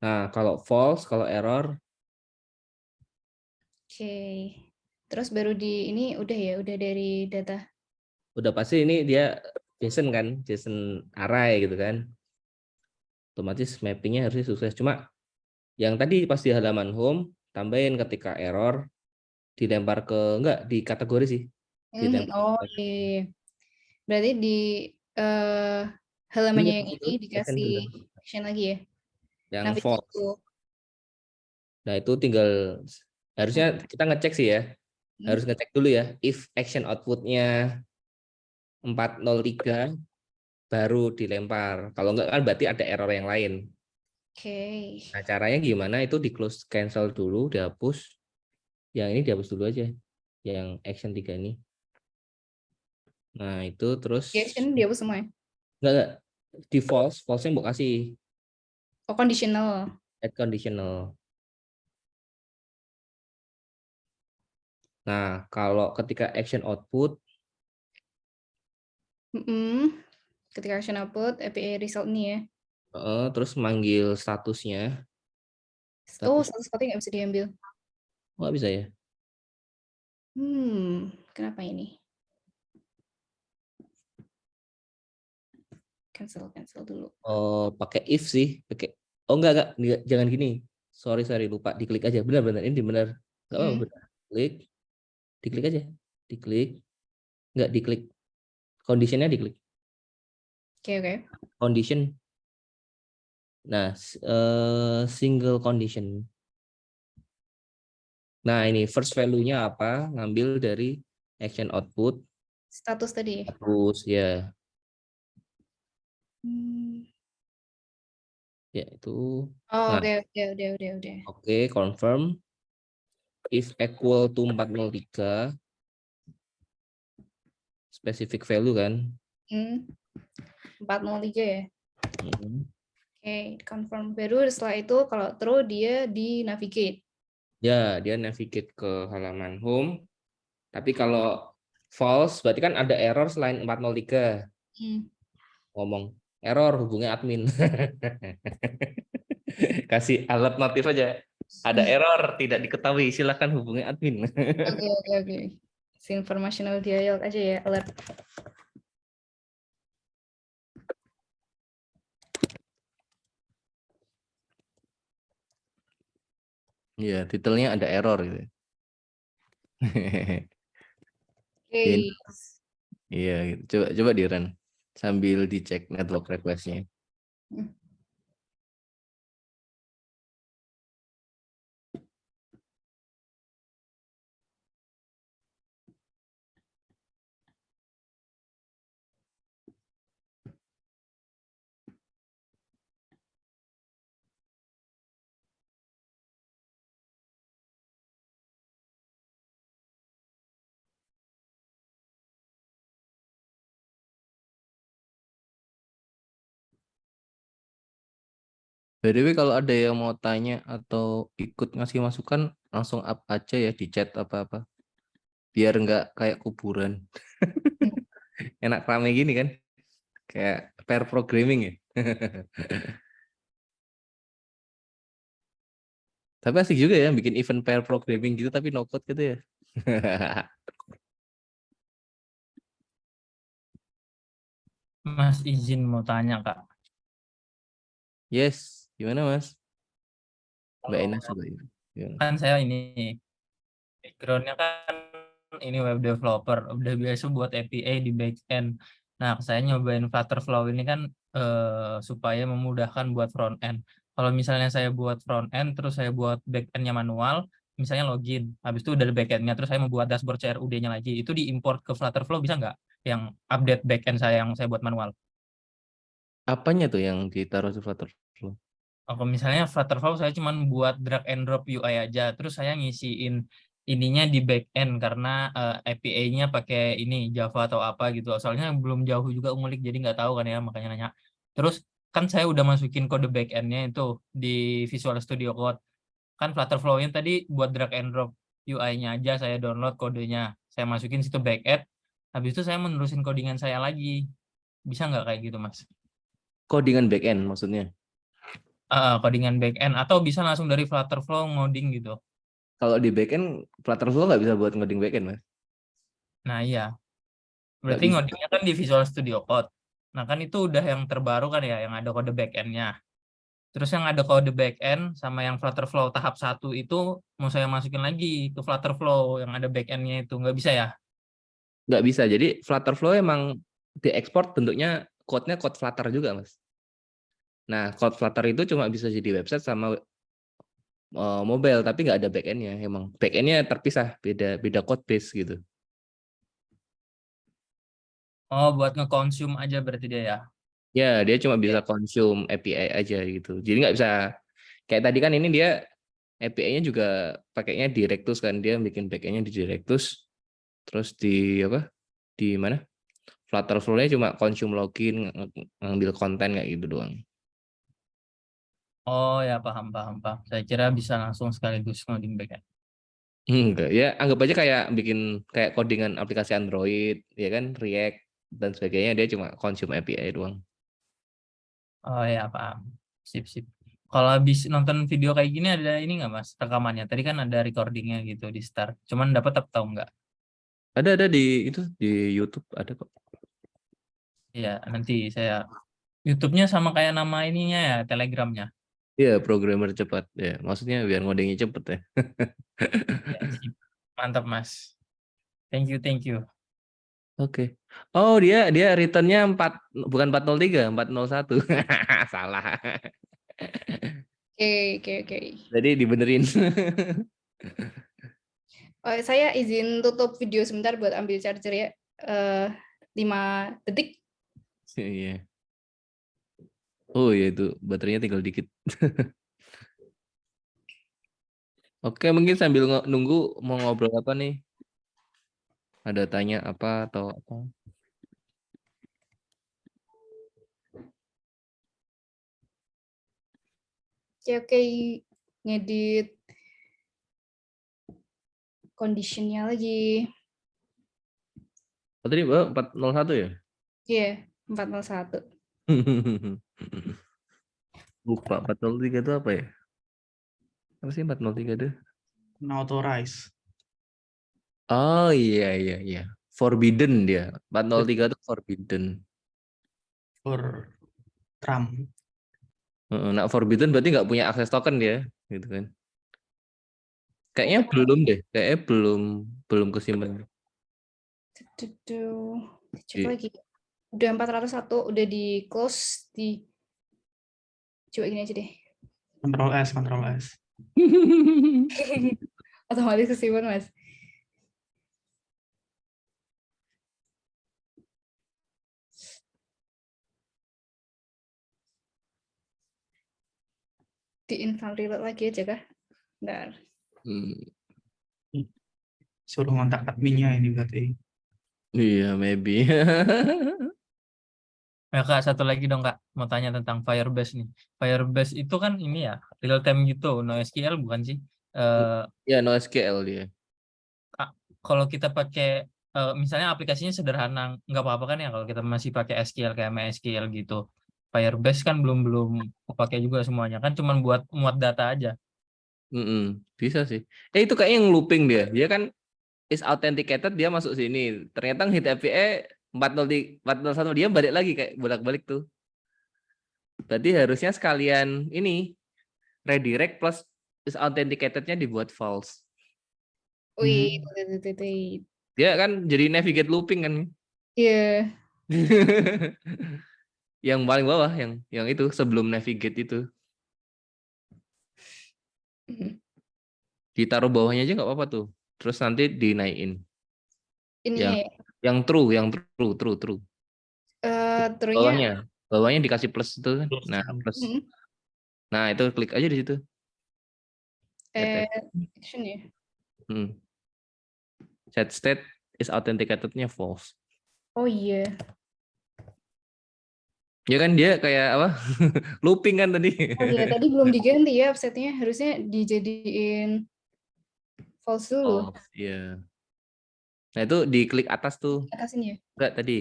Nah, kalau false, kalau error, Oke. Terus baru di ini udah ya, udah dari data. udah pasti ini dia JSON kan, JSON array gitu kan. Otomatis mappingnya harusnya sukses. Cuma yang tadi pas di halaman home, tambahin ketika error, dilempar ke, enggak, di kategori sih. Dilempar Oh ke iya. Berarti di ini halamannya yang itu, ini action dikasih bener. action lagi ya. Yang Navigate false. to. Nah, itu tinggal harusnya kita ngecek sih ya. Harus Hmm, ngecek dulu ya, if action outputnya 403 baru dilempar. Kalau enggak kan berarti ada error yang lain. Oke. Nah, caranya gimana? Itu di close cancel dulu, dihapus. Yang ini dihapus dulu aja. Yang action 3 ini. Nah, itu terus Di action dihapus semua ya? enggak di false, false-nya mau kasih Oh, conditional. add conditional. Nah, kalau ketika action output, Ketika action output, API result ini ya. terus manggil statusnya, Oh, status status coding nggak bisa diambil. nggak bisa ya? Kenapa ini? Cancel dulu. Oh, pakai if sih, pakai. Oh enggak, jangan gini. Sorry lupa, diklik aja. Benar ini benar. Enggak apa-apa, benar. Diklik aja. Diklik. Enggak diklik. Conditionnya diklik. Oke. Condition. Nah, single condition. Nah, ini first value-nya apa? Ngambil dari action output. Status tadi. Terus ya. Ya itu. Oh, Nah, oke, udah. oke, confirm. If equal to 403 specific value kan. 403 ya. Hmm. Oke, confirm. Baru setelah itu kalau true dia di navigate. Ya, dia navigate ke halaman home. Tapi kalau false berarti kan ada error selain 403. Ngomong error hubungi admin. Kasih alert notif aja. Ada error tidak diketahui, silakan hubungi admin. Oke. Informational dialog aja ya, alert. Iya, titelnya ada error gitu. Oke. Iya, gitu. Coba di run sambil dicek network request-nya. By the way, kalau ada yang mau tanya atau ikut ngasih masukan, langsung up aja ya di chat apa-apa. Biar nggak kayak kuburan. Enak rame gini kan. Kayak pair programming ya. Tapi asik juga ya bikin event pair programming gitu tapi no code gitu ya. Mas izin mau tanya, Kak. Yes, gimana Mas? Mbak Kalau Ina coba ini. Gimana? kan saya ini background-nya kan ini web developer, udah biasa buat API di back end. Nah, saya nyobain Flutterflow ini kan supaya memudahkan buat front end. Kalau misalnya saya buat front end, terus saya buat back end-nya manual, misalnya login, habis itu udah ada back end-nya, terus saya mau buat dashboard CRUD-nya lagi, itu diimport ke Flutterflow bisa nggak? Yang update back end saya yang saya buat manual. Apanya tuh yang ditaruh di Flutterflow? Kalau misalnya Flutterflow saya cuma buat drag and drop UI aja, terus saya ngisiin ininya di back end karena API-nya pakai ini Java atau apa gitu. Soalnya belum jauh juga ngulik jadi nggak tahu kan ya, makanya nanya. Terus kan saya udah masukin kode back end-nya itu di Visual Studio Code. Kan Flutterflow-nya tadi buat drag and drop UI-nya aja, saya download kodenya, saya masukin situ back end. Habis itu saya menerusin codingan saya lagi. Bisa nggak kayak gitu, Mas? Codingan backend maksudnya? codingan backend atau bisa langsung dari Flutterflow ngoding gitu. Kalau di backend, Flutterflow nggak bisa buat ngoding backend, Mas. Nah iya, Nggak berarti bisa. ngodingnya kan di Visual Studio Code. Nah kan itu udah yang terbaru kan ya, yang ada kode backend-nya. Terus yang ada kode backend sama yang Flutterflow tahap 1 itu mau saya masukin lagi ke Flutterflow yang ada backend-nya itu, nggak bisa ya? Nggak bisa. Jadi Flutterflow emang diekspor bentuknya code-nya code Flutter juga, Mas. Nah, code Flutter itu cuma bisa jadi website sama mobile, tapi nggak ada backend-nya. Emang backend-nya terpisah, beda code base gitu. Oh, buat nge-consume aja berarti dia ya? Ya, dia cuma bisa consume API aja gitu. Jadi nggak bisa kayak tadi kan ini dia API-nya juga pakainya Directus kan, dia bikin backend-nya di Directus, terus di apa? Di mana? Flutterflow-nya cuma consume login, ngambil konten kayak gitu doang. Oh ya, paham. Saya kira bisa langsung sekaligus ngoding backend. Enggak, ya anggap aja kayak bikin kayak codingan aplikasi Android, ya kan, React dan sebagainya, dia cuma consume API doang. Oh ya, paham. Sip. Kalau habis nonton video kayak gini ada ini nggak Mas, rekamannya? Tadi kan ada recordingnya gitu di start. Cuman dapat atau enggak? Ada di itu di YouTube ada kok. Iya, nanti saya YouTube-nya sama kayak nama ininya ya, Telegramnya. Iya, programmer cepat ya. Maksudnya biar ngodingnya cepet ya. Ya, sip. Mantap Mas. Thank you. Oke. Oh, dia return-nya 4 bukan 403, 401. Salah. Oke. Jadi dibenerin. Oh, saya izin tutup video sebentar buat ambil charger ya. 5 detik. Iya. Oh iya, itu baterainya tinggal dikit. Oke, mungkin sambil nunggu mau ngobrol apa nih? Ada tanya apa atau apa? Oke, ngedit condition-nya lagi. Oh, tadi 401 ya? Iya, 401. Lupa 403 itu apa ya? Apa sih 403 itu? Authorize. Oh iya. Forbidden dia. 403 itu forbidden. For Trump. Nah, forbidden berarti nggak punya akses token dia, gitu kan? Kayaknya belum deh. Kayaknya belum kesimpan. Cek lagi. Udah 401, udah di close di. Coba gini aja deh. Control S. Otomatis kesimpan, Mas. Di install reload lagi aja kah? Bentar. Suruh kontak adminnya ini berarti. Iya, maybe. Ya Kak, satu lagi dong Kak, mau tanya tentang Firebase nih. Firebase itu kan ini ya, real time gitu, NoSQL bukan sih? Ya, NoSQL dia. Kalau kita pakai, misalnya aplikasinya sederhana, nggak apa-apa kan ya kalau kita masih pakai SQL kayak MySQL gitu. Firebase kan belum pakai juga semuanya, kan cuma buat muat data aja. Bisa sih. Itu kayaknya yang looping dia. Dia kan is authenticated, dia masuk sini. Ternyata hit API 401 dia balik lagi kayak bolak-balik tuh. Berarti harusnya sekalian ini redirect plus is authenticated-nya dibuat false. Wait. Dia kan jadi navigate looping kan. Iya. Yang paling bawah yang itu sebelum navigate itu. Ditaruh bawahnya aja nggak apa-apa tuh. Terus nanti dinaikin. Ini Yang true. true-nya Bawahnya dikasih plus itu kan. Nah, plus. Nah, itu klik aja di situ. action ya. Set state is authenticated-nya false. Oh iya. Ya kan dia kayak apa? Looping kan tadi. Oh iya, tadi belum diganti ya offset-nya, harusnya dijadiin false dulu. Oh, iya. Nah, itu diklik atas tuh. Atas ini ya. Enggak tadi,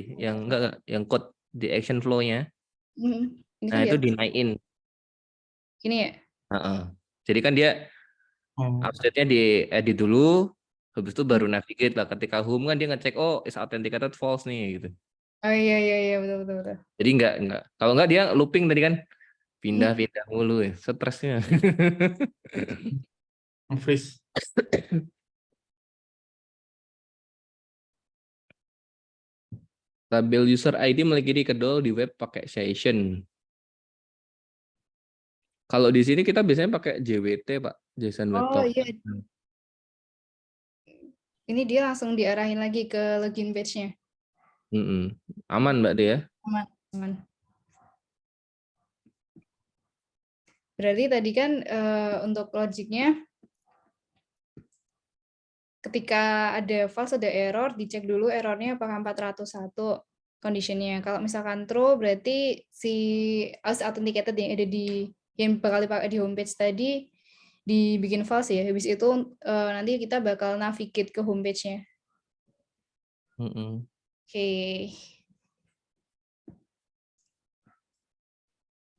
yang code di action flow-nya. Ini Nah, kan itu di atas. dinaikin. Ini ya? Heeh. Jadi kan dia Oh, upstate-nya diedit dulu, habis itu baru navigate lah. Ketika home kan dia ngecek, oh is authenticated false nih gitu. Oh iya iya iya betul betul betul. Jadi enggak. Kalau enggak dia looping tadi kan Hmm. pindah-pindah mulu ya, stresnya. freeze. Tabel user ID melihat kedol di web pakai session. Kalau di sini kita biasanya pakai JWT, Pak, JSON Web Oh iya, Token. ini dia langsung diarahin lagi ke login page-nya. Aman, Mbak Dea? Aman, aman. Berarti tadi kan untuk logiknya, ketika ada false, ada error, dicek dulu errornya apakah 401 conditionnya. Kalau misalkan true, berarti si authenticated yang ada di yang bakal dipakai di homepage tadi dibikin false ya. Habis itu nanti kita bakal navigate ke homepage-nya. Oke.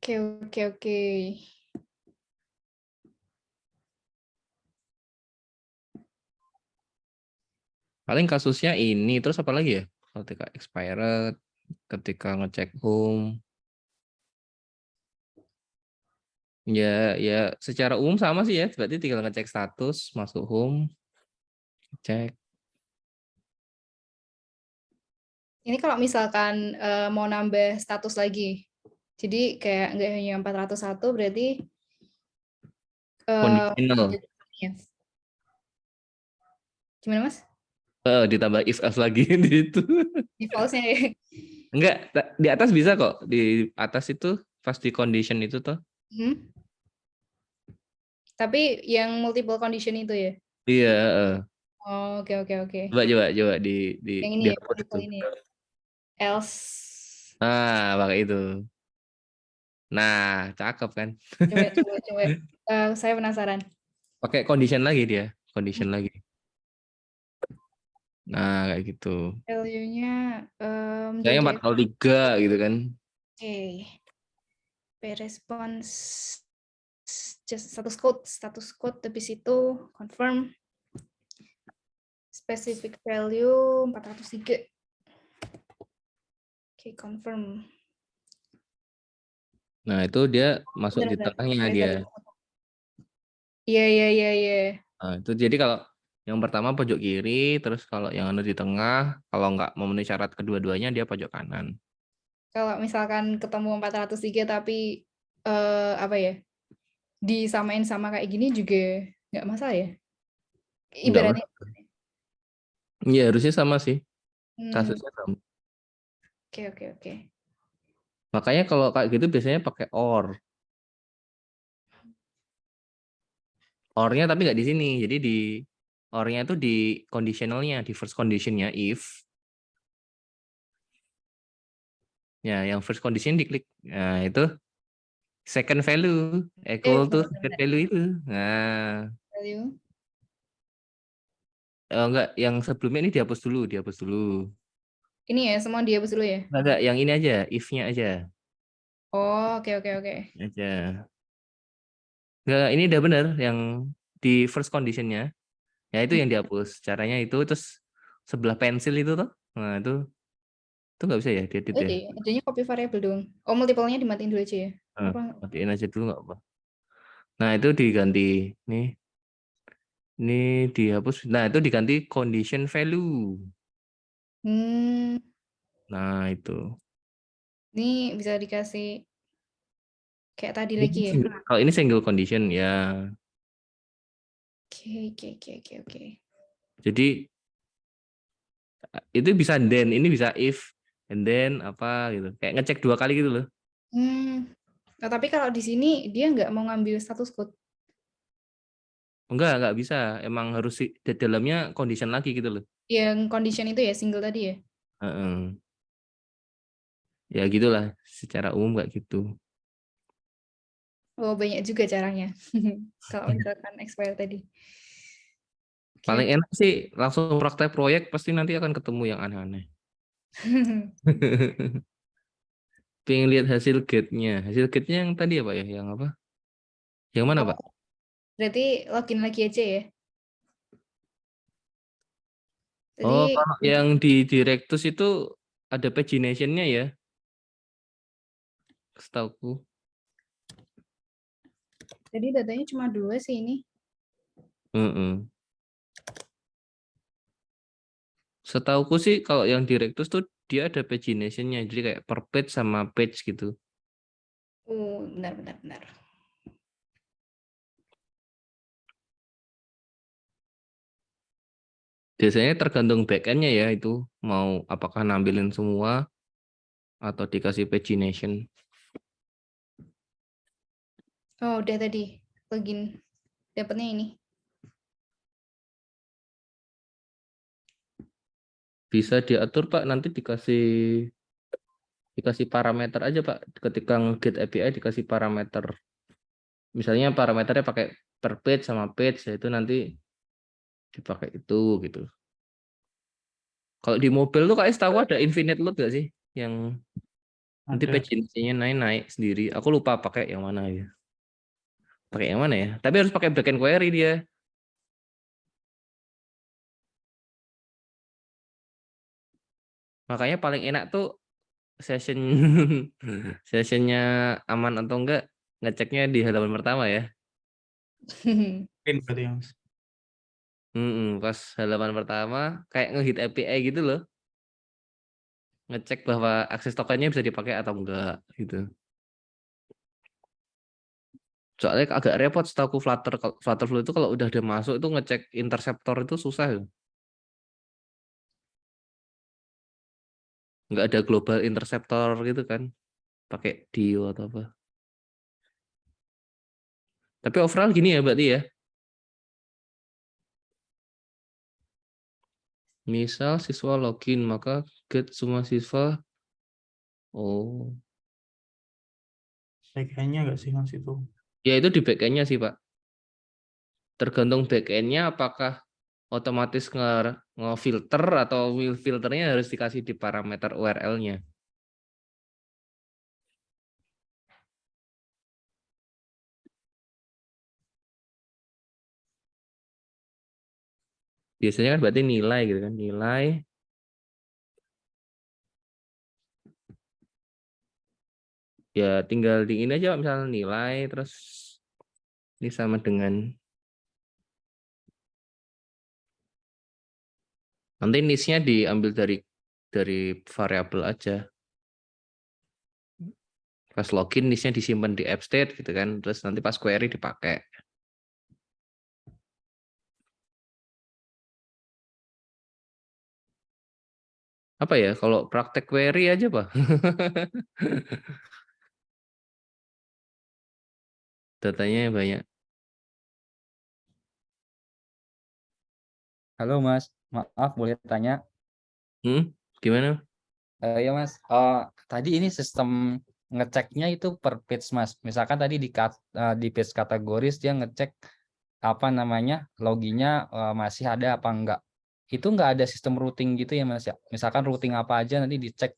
Oke. Paling kasusnya ini, terus apa lagi ya? Ketika expired, ketika ngecek home. Ya secara umum sama sih ya, berarti tinggal ngecek status, masuk home, cek. Ini kalau misalkan mau nambah status lagi, jadi kayak nggak hanya 401, berarti Conditional. Gimana Mas? Ditambah if else lagi di itu. Di false-nya ya? Enggak, di atas bisa kok. Di atas itu pas di condition itu tuh. Tapi yang multiple condition itu ya? Iya. Oh, oke. Coba di Yang ini ya, dihapus itu. multiple ini. Else. Nah, pakai itu. Nah, cakep kan? Coba. Saya penasaran. Pakai condition lagi dia, condition lagi. Nah, kayak gitu. Value-nya Kayaknya 403 gitu kan. Oke. Response just status code habis itu confirm specific value 403. Oke, confirm. Nah, itu dia masuk di tengahnya dia. Iya. Nah, itu jadi kalau yang pertama pojok kiri, terus kalau yang ada di tengah, kalau nggak memenuhi syarat kedua-duanya dia pojok kanan. Kalau misalkan ketemu 403 tapi apa ya? Disamain sama kayak gini juga nggak masalah ya? Ibaratnya. Iya, harusnya sama sih. Kasusnya sama. Oke. Makanya kalau kayak gitu biasanya pakai or. Or-nya tapi nggak di sini. Jadi di or-nya itu di conditionalnya, di first conditionnya if. Ya, yang first condition diklik. Nah, itu second value equal to second value itu. Nah, Value. enggak, yang sebelumnya ini dihapus dulu. Ini ya, semua dihapus dulu ya? Enggak, yang ini aja, if-nya aja. Oh, oke. Aja. Enggak, ini udah bener yang di first condition-nya. Ya itu yang dihapus. Caranya itu terus sebelah pensil itu tuh. Nah, itu nggak bisa ya diedit ya. Adanya copy variable dong. Oh, multiple-nya dimatiin dulu aja ya? Matiin aja dulu nggak apa. Nah, itu diganti nih. Ini dihapus. Nah, itu diganti condition value. Nah, itu. Ini bisa dikasih kayak tadi lagi ya? Kalau ini single condition ya. Oke. Jadi itu bisa then, ini bisa if, and then apa gitu. Kayak ngecek 2 kali gitu loh. Nah, tapi kalau di sini dia nggak mau ngambil status code. Enggak bisa. Emang harus di dalamnya condition lagi gitu loh. Yang condition itu ya, single tadi ya? Ya gitulah, secara umum kayak gitu. Oh, banyak juga caranya. Kalau misalkan expire tadi. Paling enak sih langsung praktek proyek, pasti nanti akan ketemu yang aneh-aneh. Pengen lihat hasil gate-nya. Hasil gate-nya yang tadi apa ya? Yang apa? Yang mana, Pak? Berarti login lagi aja ya. Oh, Tadi kalau yang di Directus itu ada pagination-nya ya, setauku. tadi datanya cuma 2 sih ini. Heeh. Setauku sih kalau yang Directus tuh dia ada pagination-nya, jadi kayak per page sama page gitu. Oh, benar. Biasanya tergantung backend-nya ya itu, mau apakah nampilin semua atau dikasih pagination. Oh, udah tadi login. Dapatnya ini. Bisa diatur, Pak, nanti dikasih parameter aja, Pak. Ketika nge-get API dikasih parameter. Misalnya parameternya pakai per page sama page, ya itu nanti dipakai itu gitu. Kalau di mobile tuh kayak setahu ada infinite load gak sih? Yang nanti Ada. pagination-nya naik sendiri. Aku lupa pakai yang mana ya. Pakai yang mana ya? Tapi harus pakai backend query dia. Makanya paling enak tuh session sessionnya aman atau enggak ngeceknya di halaman pertama ya. Pin berarti ya, Mas. Pas halaman pertama kayak ngehit API gitu loh. Ngecek bahwa akses tokennya bisa dipakai atau enggak gitu. Soalnya agak repot setahu Flutterflow itu kalau udah ada masuk itu ngecek interceptor itu susah ya. Nggak ada global interceptor gitu kan. Pakai Dio atau apa. Tapi overall gini ya berarti ya. Misal siswa login maka get semua siswa. Oh, Backend-nya nggak sih, Mas, itu? ya itu di backend-nya sih, Pak. Tergantung backend-nya apakah otomatis ngefilter atau filternya harus dikasih di parameter URL-nya. Biasanya kan berarti nilai gitu kan, nilai. Ya tinggal di ini aja misalnya nilai terus ini sama dengan nanti niche-nya diambil dari variabel aja. Pas login niche-nya disimpan di app state gitu kan, terus nanti pas query dipakai. Apa ya kalau praktek query aja, Pak. Datanya banyak. Halo Mas, maaf boleh tanya? Gimana? Ya Mas, tadi ini sistem ngeceknya itu per page Mas. Misalkan tadi di page kategoris dia ngecek apa namanya loginya masih ada apa enggak. Itu enggak ada sistem routing gitu ya Mas ya. Misalkan routing apa aja nanti dicek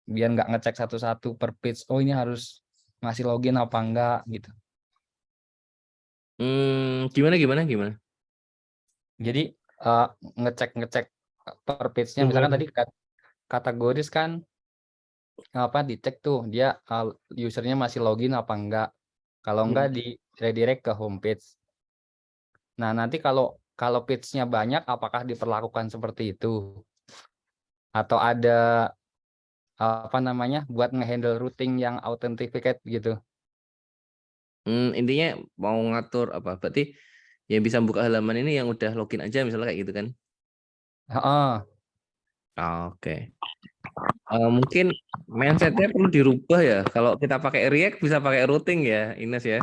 biar nggak ngecek satu-satu per page. Oh ini harus masih login apa enggak gitu. Gimana? Jadi ngecek per page-nya Coba misalkan deh. tadi kategoris kan apa dicek tuh dia usernya masih login apa enggak. Kalau enggak di redirect ke homepage. Nah, nanti kalau page-nya banyak apakah diperlakukan seperti itu? Atau ada apa namanya buat ngehandle routing yang authenticate gitu. Intinya mau ngatur apa? Berarti yang bisa buka halaman ini yang udah login aja misalnya kayak gitu kan? Heeh. Oke. Mungkin mindsetnya perlu dirubah ya. Kalau kita pakai React bisa pakai routing ya, Ines ya.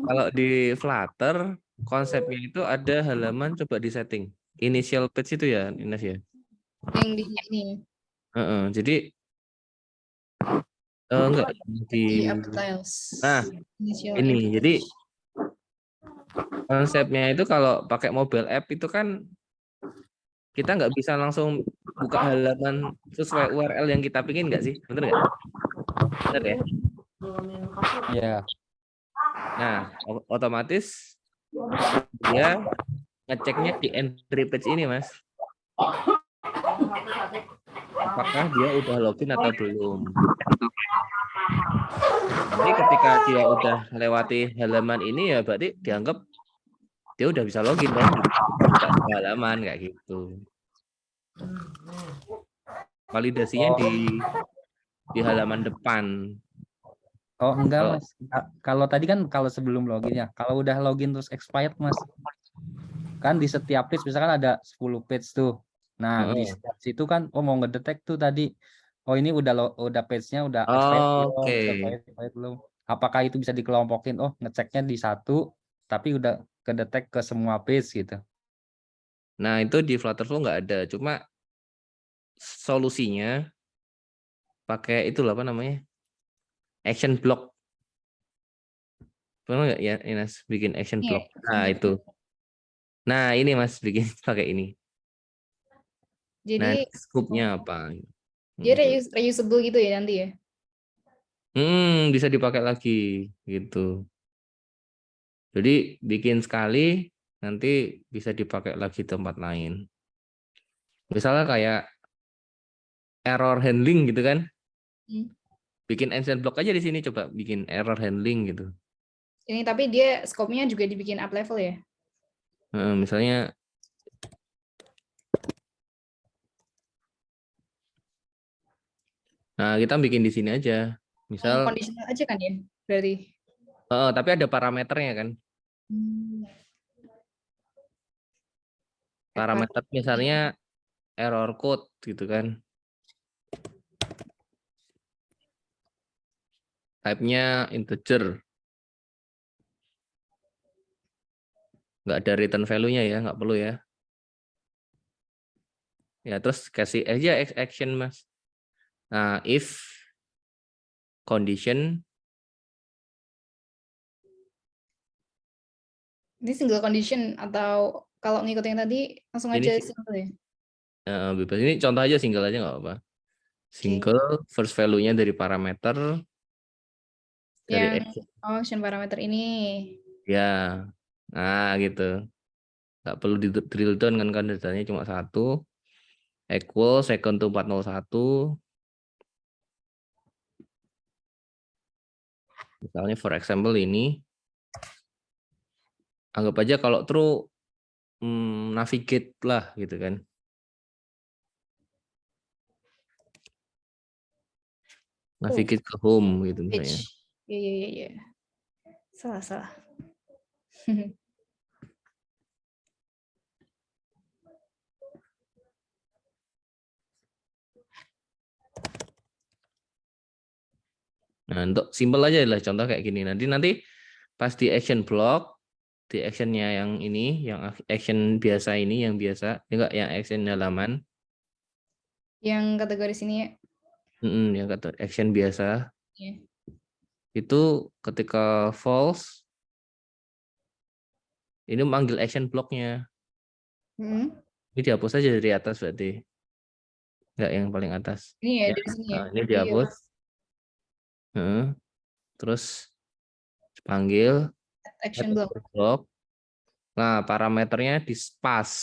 Kalau di Flutter konsepnya itu ada halaman coba di setting initial page itu ya, Ines ya. Yang di sini. Jadi enggak Di up tiles. Nah, Initial ini app. jadi konsepnya itu kalau pakai mobile app itu kan kita nggak bisa langsung buka halaman sesuai URL yang kita pingin nggak sih? Bener nggak? Bener ya? Ya, Nah, otomatis dia ngeceknya di entry page ini, Mas. Apakah dia udah login atau belum? Nanti ketika dia udah lewati halaman ini ya berarti dianggap dia udah bisa login dong. Buka halaman kayak gitu. Validasinya di halaman depan. oh enggak Kalau Mas. Kalau tadi kan kalau sebelum login ya, kalau udah login terus expired Mas, kan di setiap page misalkan ada 10 page tuh. Nah di setiap situ kan mau ngedetek tuh tadi, oh ini udah page-nya udah expired belum, Oke. expired belum. Apakah itu bisa dikelompokin? Oh ngeceknya di satu, tapi udah kedetek ke semua page gitu. Nah, itu di Flutterflow nggak ada. Cuma solusinya pakai itu apa namanya? Action block. Pernah nggak ya Ines bikin action Iya, block? Nah, itu. Nah, ini Mas bikin pakai ini. Nah, Jadi scoop-nya apa? dia reusable gitu ya nanti ya? Bisa dipakai lagi gitu. Jadi bikin sekali nanti bisa dipakai lagi tempat lain. Misalnya kayak error handling gitu kan. Bikin action block aja di sini, coba bikin error handling gitu. Ini tapi dia scope-nya juga dibikin up level ya? Misalnya nah, kita bikin di sini aja. Misal Conditional aja kan ya? Berarti. tapi ada parameternya kan. Parameter misalnya error code gitu kan. Type-nya integer. Nggak ada return value-nya ya, nggak perlu ya. Ya, terus kasih aja action, Mas. Nah, if condition. Ini single condition atau kalau ngikutin tadi langsung Ini aja sih single ya? bebas. Ini contoh aja single aja nggak apa-apa. Single first value-nya dari parameter dari Yang action parameter ini. ya. Nah, gitu. Nggak perlu di drill down kan datanya cuma satu. Equal second to 401. Misalnya for example ini. Anggap aja kalau true navigate lah gitu kan. Navigate ke home gitu misalnya. Iya. Salah. Nah, untuk simple aja lah contoh kayak gini. Nanti pas di action block, di actionnya yang ini, yang action biasa ini, yang biasa, enggak yang action halaman. Yang kategori sini ya. Yang kata action biasa. Yeah. Itu ketika false, ini manggil action blocknya. Ini dihapus aja dari atas berarti. Enggak yang paling atas. Ini ya, dari sini ya. Nah, ini dihapus. Terus panggil action block. Nah, parameternya di spas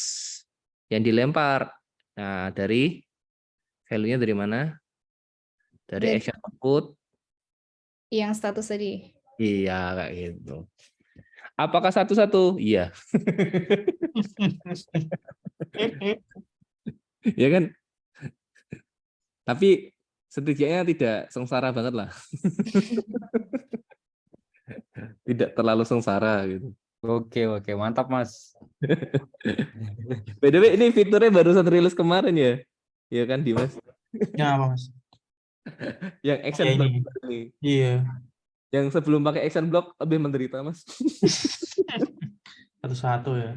yang dilempar. Nah, dari value-nya dari mana? Dari action output. Yang status tadi. Iya, kayak gitu. Apakah satu-satu? Iya. Ya kan? Tapi setidaknya tidak sengsara banget lah. Tidak terlalu sengsara gitu. Oke, mantap Mas. BTW ini fiturnya barusan rilis kemarin ya? Iya kan Dimas? Ya apa Mas? Yang action Ya, block ini. ini. Iya. Yang sebelum pakai action block lebih menderita Mas. Satu-satu ya.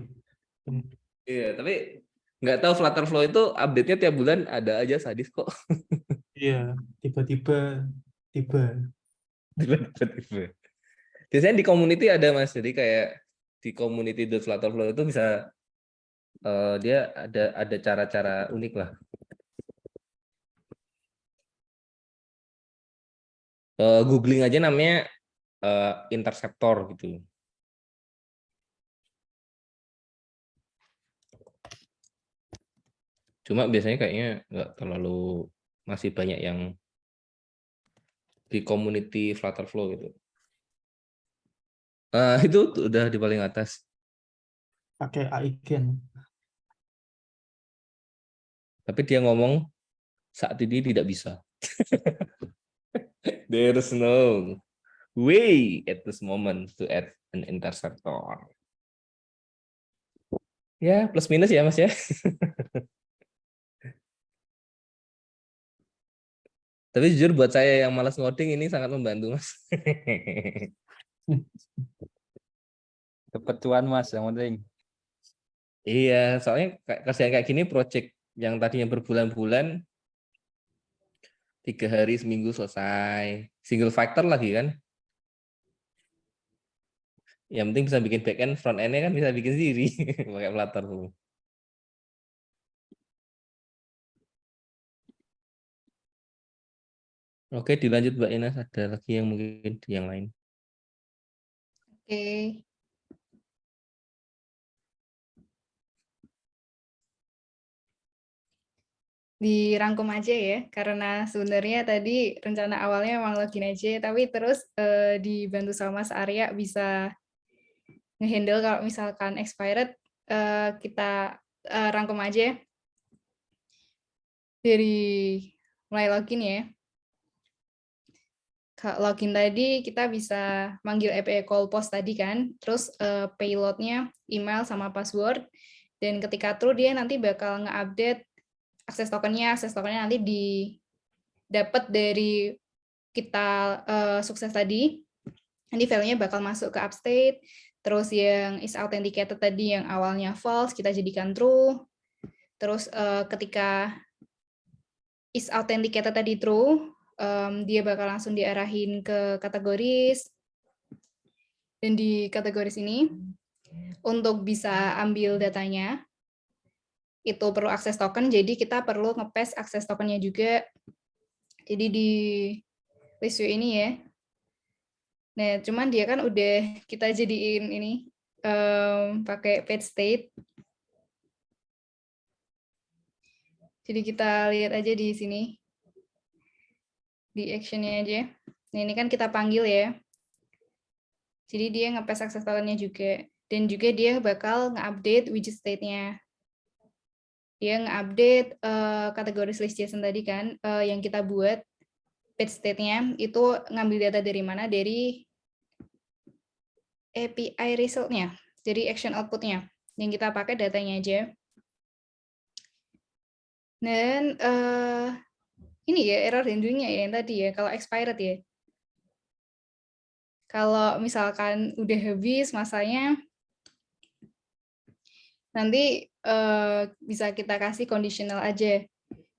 Iya, tapi nggak tahu Flutterflow itu update-nya tiap bulan ada aja sadis kok. Iya, tiba-tiba. Tiba-tiba. Biasanya di community ada Mas, jadi kayak di community.flutterflow itu bisa dia ada cara-cara unik lah. Googling aja namanya interceptor gitu. Cuma biasanya kayaknya nggak terlalu, masih banyak yang di community Flutterflow gitu. Itu udah di paling atas. Pakai Aiken. Tapi dia ngomong saat ini tidak bisa. There's no way at this moment to add an interceptor. Ya, plus minus ya Mas ya. Tapi jujur buat saya yang malas ngoding ini sangat membantu Mas. Cepet cuan Mas yang penting. Iya, soalnya kerjaan kayak gini project yang tadinya berbulan-bulan, 3 hari seminggu selesai. Single factor lagi kan. Yang penting bisa bikin back end, front end-nya kan bisa bikin sendiri pakai Flutter. Oke, dilanjut Mbak Ines, ada lagi yang mungkin yang lain. Oke. Dirangkum aja ya, karena sebenarnya tadi rencana awalnya memang login aja, tapi terus dibantu sama Mas Arya bisa ngehandle kalau misalkan expired, kita rangkum aja ya. Dari mulai login ya. Login tadi kita bisa manggil API call post tadi kan, terus payload-nya email sama password, dan ketika true dia nanti bakal nge-update akses tokennya nanti didapat dari kita sukses tadi, nanti value-nya bakal masuk ke upstate, terus yang is authenticated tadi yang awalnya false kita jadikan true, terus ketika is authenticated tadi true, dia bakal langsung diarahin ke kategoris, dan di kategoris ini untuk bisa ambil datanya itu perlu akses token, jadi kita perlu nge-paste akses tokennya juga. Jadi di list view ini ya. Nah, cuman dia kan udah kita jadiin ini pakai page state. Jadi kita lihat aja di sini. Di action-nya aja. Nah, ini kan kita panggil ya. Jadi dia nge-paste akses tokennya juga. Dan juga dia bakal nge-update widget state-nya. Dia nge-update kategori list JSON tadi kan, yang kita buat page state-nya itu ngambil data dari mana? Dari API result-nya, dari action output-nya. Yang kita pakai datanya aja. Dan ini ya error handling-nya ya yang tadi ya, kalau expired ya. Kalau misalkan udah habis masanya, nanti bisa kita kasih conditional aja.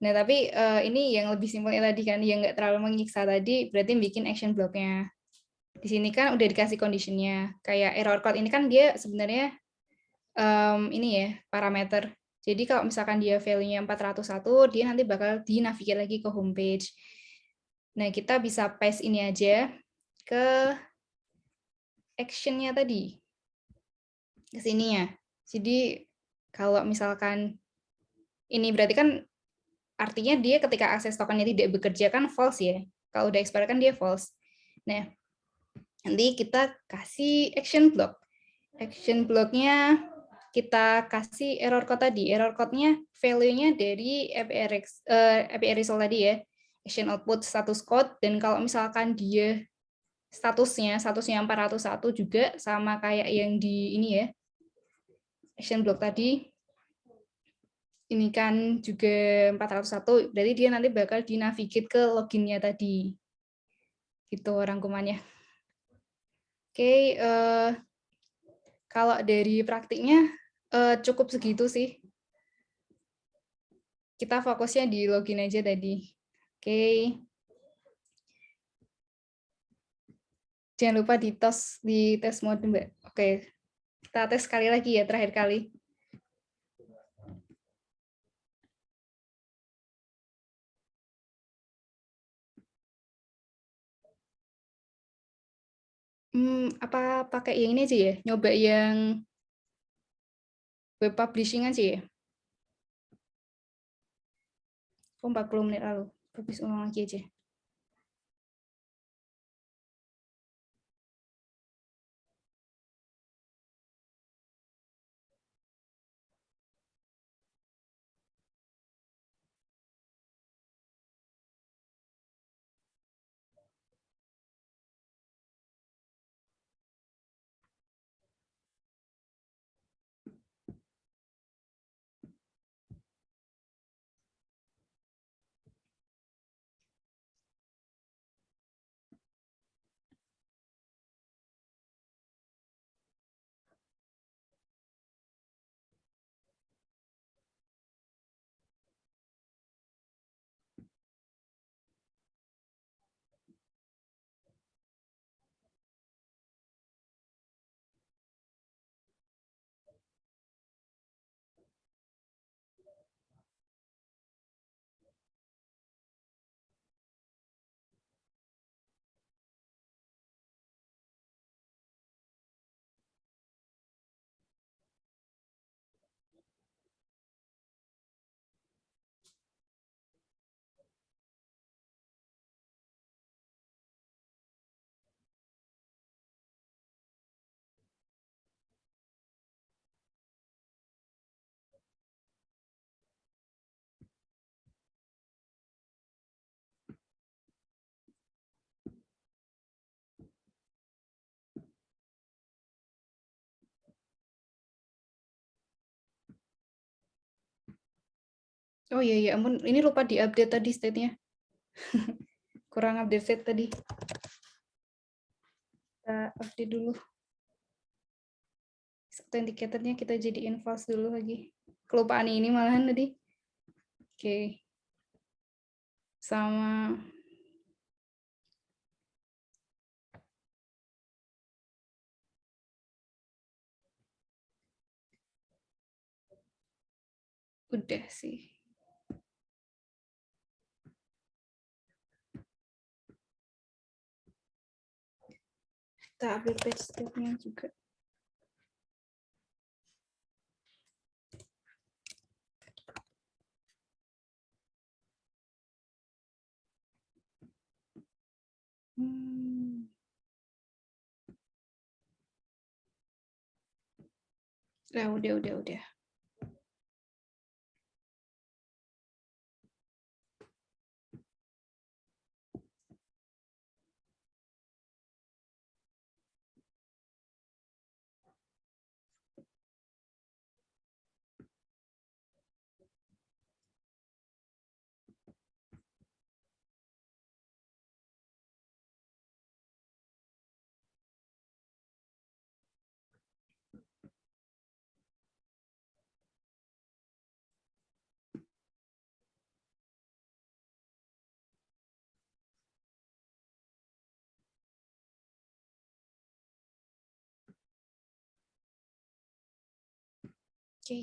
Nah, tapi ini yang lebih simpelnya tadi kan, yang nggak terlalu menyiksa tadi, berarti bikin action block-nya. Di sini kan udah dikasih condition-nya. Kayak error code ini kan dia sebenarnya ini ya, parameter. Jadi kalau misalkan dia value-nya 401, dia nanti bakal di-navigate lagi ke homepage. Nah, kita bisa paste ini aja ke action-nya tadi. Ke sininya. Jadi kalau misalkan ini berarti kan artinya dia ketika akses tokennya tidak bekerja kan false ya. Kalau udah expired kan dia false. Nah, nanti kita kasih action block. Action block-nya kita kasih error code tadi. Error code-nya value-nya dari API result tadi ya. Action output status code, dan kalau misalkan dia statusnya 401 juga sama kayak yang di ini ya. Action block tadi ini kan juga 401, berarti dia nanti bakal dinavigate ke loginnya tadi. Gitu rangkumannya. Oke, kalau dari praktiknya cukup segitu sih. Kita fokusnya di login aja tadi. Oke. Jangan lupa di tes mode, Mbak. Oke. Kita tes sekali lagi ya, terakhir kali. Apa pakai yang ini aja ya? Nyoba yang web publishing aja ya? Oh, 40 menit lalu. Habis ulang lagi aja. Oh iya, ya ampun, ini lupa di-update tadi state-nya. Kurang update state tadi. Kita update dulu. Authenticated-nya kita jadiin false dulu lagi. Kelupaan ini malahan tadi. Oke. Sama udah sih. Kita update page state-nya juga. Nah, udah. Oke.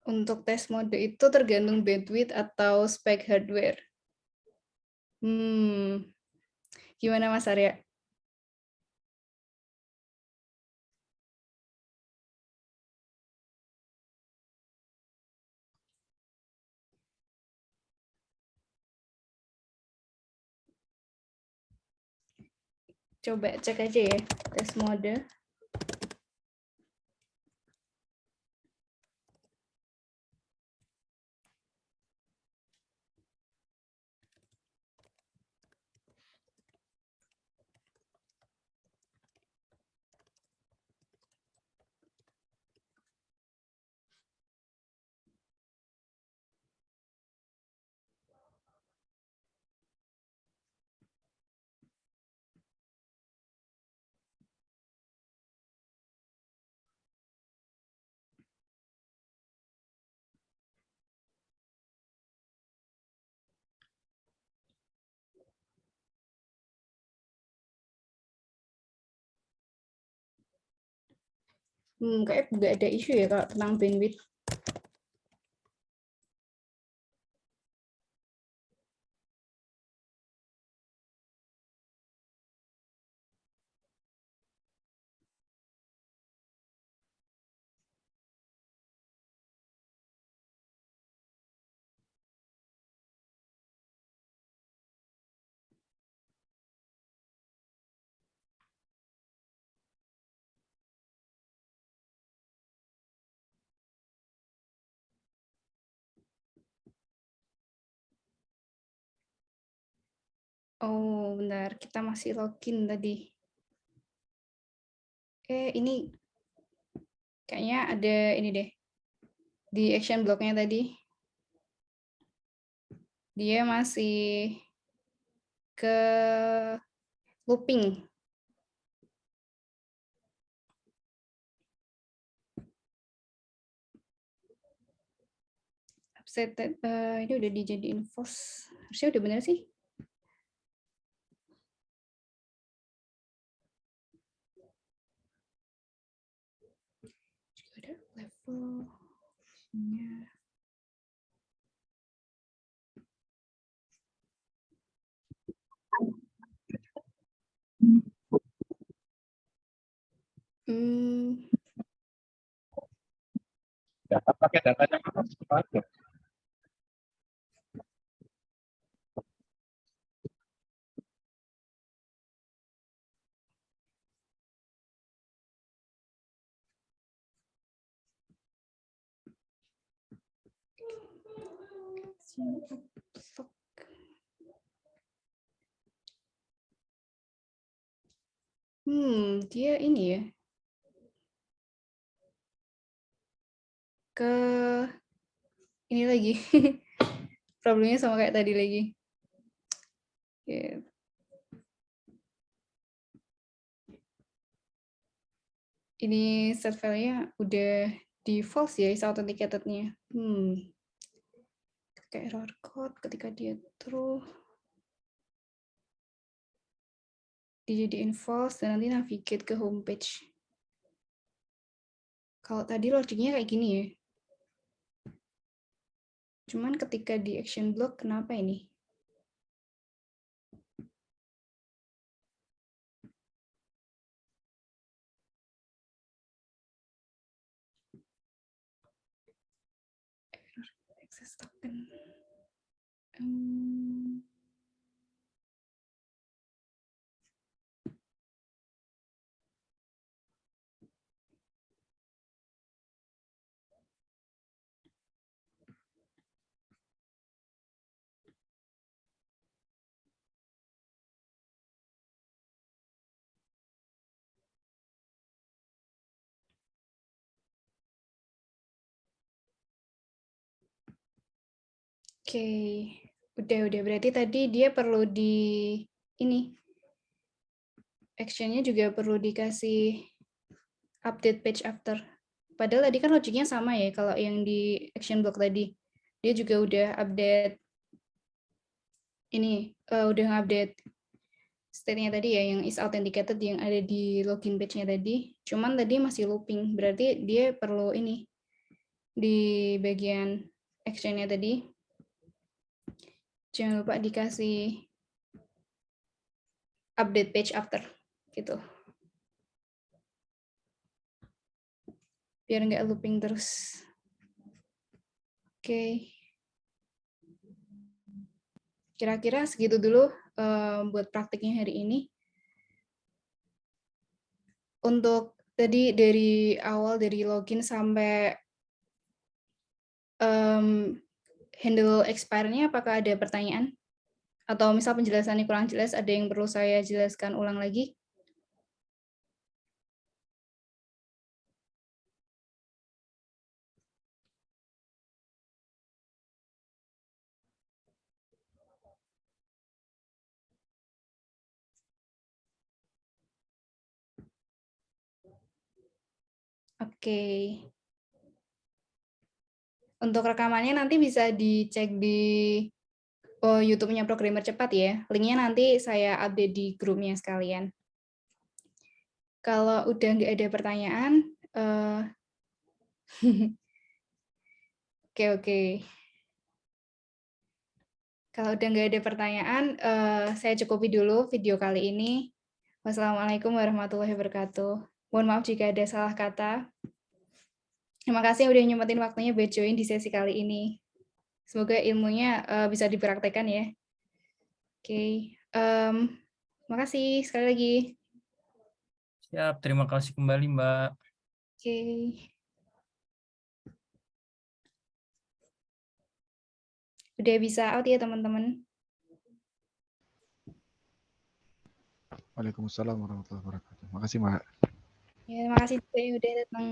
Untuk tes mode itu tergantung bandwidth atau spek hardware. Gimana Mas Arya? Coba cek aja ya, tes mode. Kayak nggak ada isu ya kalau tentang bandwidth. Oh, bentar. Kita masih login tadi. Ini kayaknya ada ini deh. Di action block-nya tadi. Dia masih ke looping. Upset, ini udah dijadiin false. Harusnya udah benar sih. Juga ada levelnya. Pakai datanya apa? Dia ini ya. Ke ini lagi. Problemnya sama kayak tadi lagi. Ini set file-nya udah di false ya, is authenticated-nya. Kayak error code ketika dia true. Dijadiin false dan nanti navigate ke homepage. Kalau tadi logiknya kayak gini ya. Cuman ketika di action block, kenapa ini? Access token. Oke, udah. Berarti tadi dia perlu di ini. Action-nya juga perlu dikasih update page after. Padahal tadi kan logiknya sama ya, kalau yang di action block tadi. Dia juga udah update ini, udah ngupdate state-nya tadi ya, yang is authenticated yang ada di login page-nya tadi. Cuman tadi masih looping, berarti dia perlu ini, di bagian action-nya tadi, jangan lupa dikasih update page after, gitu. Biar nggak looping terus. Oke. Kira-kira segitu dulu buat praktiknya hari ini. Untuk tadi dari awal, dari login sampai handle expire-nya, apakah ada pertanyaan? Atau misal penjelasannya kurang jelas, ada yang perlu saya jelaskan ulang lagi? Oke. Untuk rekamannya nanti bisa dicek di YouTube-nya Programmer Cepat ya. Linknya nanti saya update di grupnya sekalian. Kalau udah nggak ada pertanyaan, Eh, Oke. Kalau udah nggak ada pertanyaan, saya cukupi dulu video kali ini. Wassalamualaikum warahmatullahi wabarakatuh. Mohon maaf jika ada salah kata. Terima kasih udah nyempetin waktunya buat join di sesi kali ini. Semoga ilmunya bisa dipraktekkan ya. Oke. Terima kasih sekali lagi. Siap, terima kasih kembali Mbak. Oke. Udah bisa out ya teman-teman. Waalaikumsalam warahmatullahi wabarakatuh. Makasih, Mbak. Ya, terima kasih juga yang udah datang.